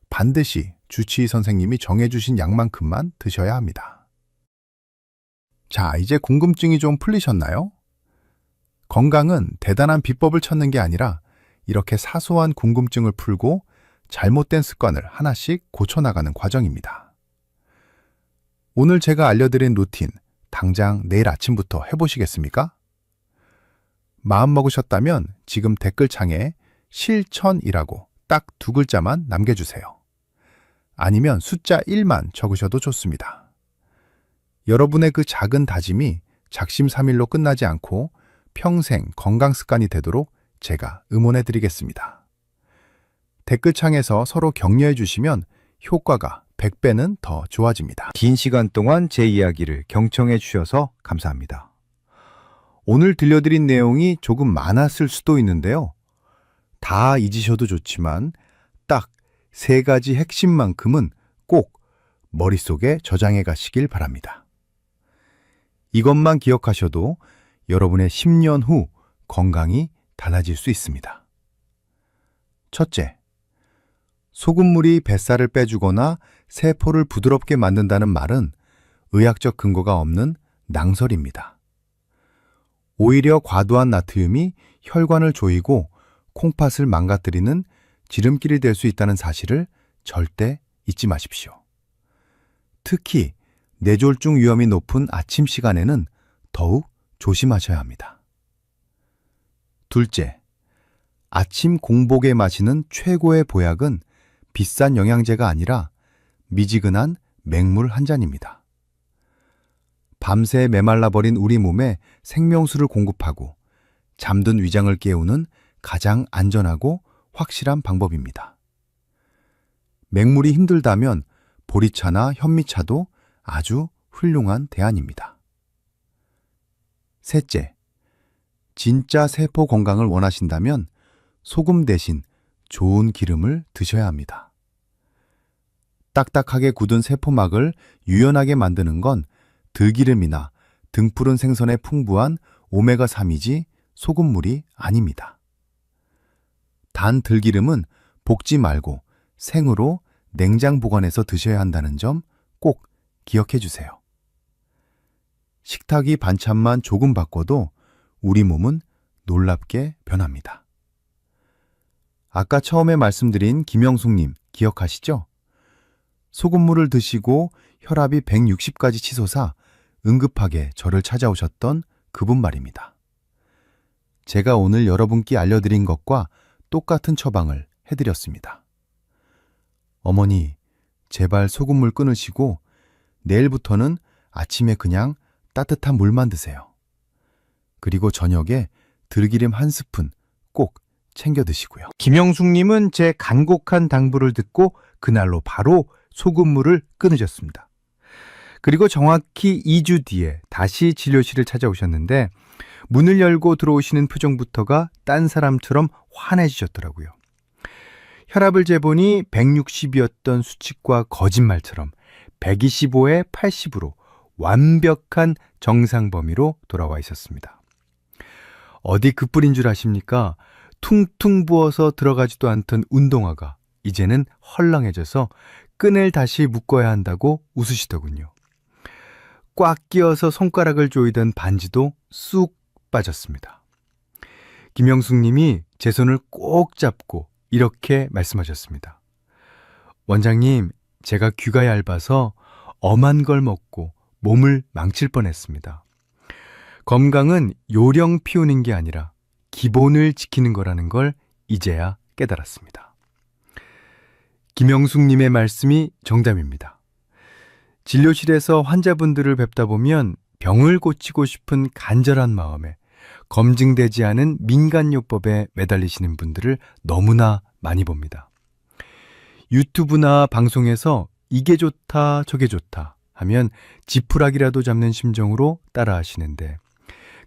반드시 주치의 선생님이 정해주신 양만큼만 드셔야 합니다. 자, 이제 궁금증이 좀 풀리셨나요? 건강은 대단한 비법을 찾는 게 아니라 이렇게 사소한 궁금증을 풀고 잘못된 습관을 하나씩 고쳐나가는 과정입니다. 오늘 제가 알려드린 루틴, 당장 내일 아침부터 해보시겠습니까? 마음먹으셨다면 지금 댓글창에 실천이라고 딱 2글자만 남겨주세요. 아니면 숫자 1만 적으셔도 좋습니다. 여러분의 그 작은 다짐이 작심삼일로 끝나지 않고 평생 건강 습관이 되도록 제가 응원해 드리겠습니다. 댓글창에서 서로 격려해 주시면 효과가 100배는 더 좋아집니다. 긴 시간 동안 제 이야기를 경청해 주셔서 감사합니다. 오늘 들려드린 내용이 조금 많았을 수도 있는데요. 다 잊으셔도 좋지만 딱 3가지 핵심만큼은 꼭 머릿속에 저장해 가시길 바랍니다. 이것만 기억하셔도 여러분의 10년 후 건강이 달라질 수 있습니다. 첫째, 소금물이 뱃살을 빼주거나 세포를 부드럽게 만든다는 말은 의학적 근거가 없는 낭설입니다. 오히려 과도한 나트륨이 혈관을 조이고 콩팥을 망가뜨리는 지름길이 될 수 있다는 사실을 절대 잊지 마십시오. 특히 뇌졸중 위험이 높은 아침 시간에는 더욱 조심하셔야 합니다. 둘째, 아침 공복에 마시는 최고의 보약은 비싼 영양제가 아니라 미지근한 맹물 한 잔입니다. 밤새 메말라버린 우리 몸에 생명수를 공급하고 잠든 위장을 깨우는 가장 안전하고 확실한 방법입니다. 맹물이 힘들다면 보리차나 현미차도 아주 훌륭한 대안입니다. 셋째, 진짜 세포 건강을 원하신다면 소금 대신 좋은 기름을 드셔야 합니다. 딱딱하게 굳은 세포막을 유연하게 만드는 건 들기름이나 등푸른 생선에 풍부한 오메가3이지 소금물이 아닙니다. 단 들기름은 볶지 말고 생으로 냉장 보관해서 드셔야 한다는 점 꼭 기억해 주세요. 식탁이 반찬만 조금 바꿔도 우리 몸은 놀랍게 변합니다. 아까 처음에 말씀드린 김영숙님 기억하시죠? 소금물을 드시고 혈압이 160까지 치솟아 응급하게 저를 찾아오셨던 그분 말입니다. 제가 오늘 여러분께 알려드린 것과 똑같은 처방을 해드렸습니다. 어머니, 제발 소금물 끊으시고 내일부터는 아침에 그냥 따뜻한 물만 드세요. 그리고 저녁에 들기름 한 스푼 꼭 챙겨 드시고요. 김영숙님은 제 간곡한 당부를 듣고 그날로 바로 소금물을 끊으셨습니다. 그리고 정확히 2주 뒤에 다시 진료실을 찾아오셨는데 문을 열고 들어오시는 표정부터가 딴 사람처럼 환해지셨더라고요. 혈압을 재보니 160이었던 수치과 거짓말처럼 125에 80으로 완벽한 정상 범위로 돌아와 있었습니다. 어디 그뿐인 줄 아십니까? 퉁퉁 부어서 들어가지도 않던 운동화가 이제는 헐렁해져서 끈을 다시 묶어야 한다고 웃으시더군요. 꽉 끼어서 손가락을 조이던 반지도 쑥 빠졌습니다. 김영숙 님이 제 손을 꼭 잡고 이렇게 말씀하셨습니다. 원장님, 제가 귀가 얇아서 엄한 걸 먹고 몸을 망칠 뻔했습니다. 건강은 요령 피우는 게 아니라 기본을 지키는 거라는 걸 이제야 깨달았습니다. 김영숙 님의 말씀이 정답입니다. 진료실에서 환자분들을 뵙다 보면 병을 고치고 싶은 간절한 마음에 검증되지 않은 민간요법에 매달리시는 분들을 너무나 많이 봅니다. 유튜브나 방송에서 이게 좋다 저게 좋다 하면 지푸라기라도 잡는 심정으로 따라 하시는데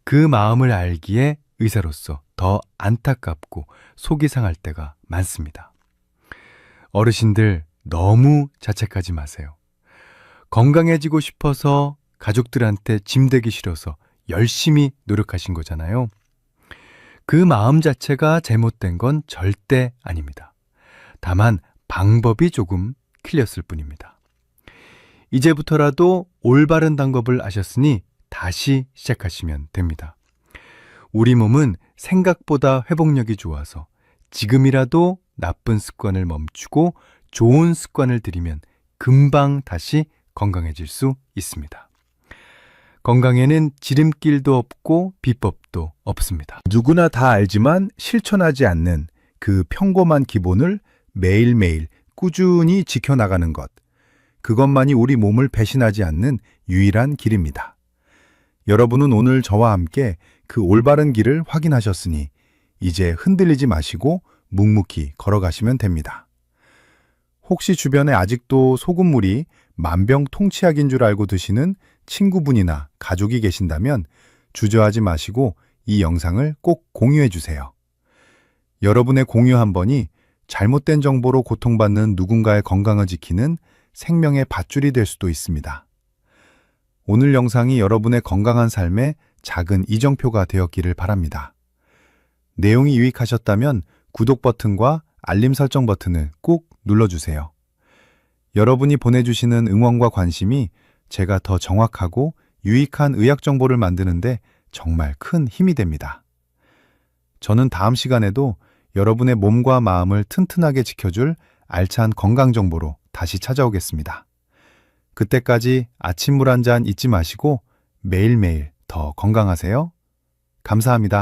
그 마음을 알기에 의사로서 더 안타깝고 속이 상할 때가 많습니다. 어르신들 너무 자책하지 마세요. 건강해지고 싶어서 가족들한테 짐되기 싫어서 열심히 노력하신 거잖아요. 그 마음 자체가 잘못된 건 절대 아닙니다. 다만 방법이 조금 틀렸을 뿐입니다. 이제부터라도 올바른 방법을 아셨으니 다시 시작하시면 됩니다. 우리 몸은 생각보다 회복력이 좋아서 지금이라도 나쁜 습관을 멈추고 좋은 습관을 들이면 금방 다시 건강해질 수 있습니다. 건강에는 지름길도 없고 비법도 없습니다. 누구나 다 알지만 실천하지 않는 그 평범한 기본을 매일매일 꾸준히 지켜나가는 것. 그것만이 우리 몸을 배신하지 않는 유일한 길입니다. 여러분은 오늘 저와 함께 그 올바른 길을 확인하셨으니 이제 흔들리지 마시고 묵묵히 걸어가시면 됩니다. 혹시 주변에 아직도 소금물이 만병통치약인 줄 알고 드시는 친구분이나 가족이 계신다면 주저하지 마시고 이 영상을 꼭 공유해 주세요. 여러분의 공유 한 번이 잘못된 정보로 고통받는 누군가의 건강을 지키는 생명의 밧줄이 될 수도 있습니다. 오늘 영상이 여러분의 건강한 삶의 작은 이정표가 되었기를 바랍니다. 내용이 유익하셨다면 구독 버튼과 알림 설정 버튼을 꾹 눌러주세요. 여러분이 보내주시는 응원과 관심이 제가 더 정확하고 유익한 의학 정보를 만드는데 정말 큰 힘이 됩니다. 저는 다음 시간에도 여러분의 몸과 마음을 튼튼하게 지켜줄 알찬 건강 정보로 다시 찾아오겠습니다. 그때까지 아침물 한 잔 잊지 마시고 매일매일 더 건강하세요. 감사합니다.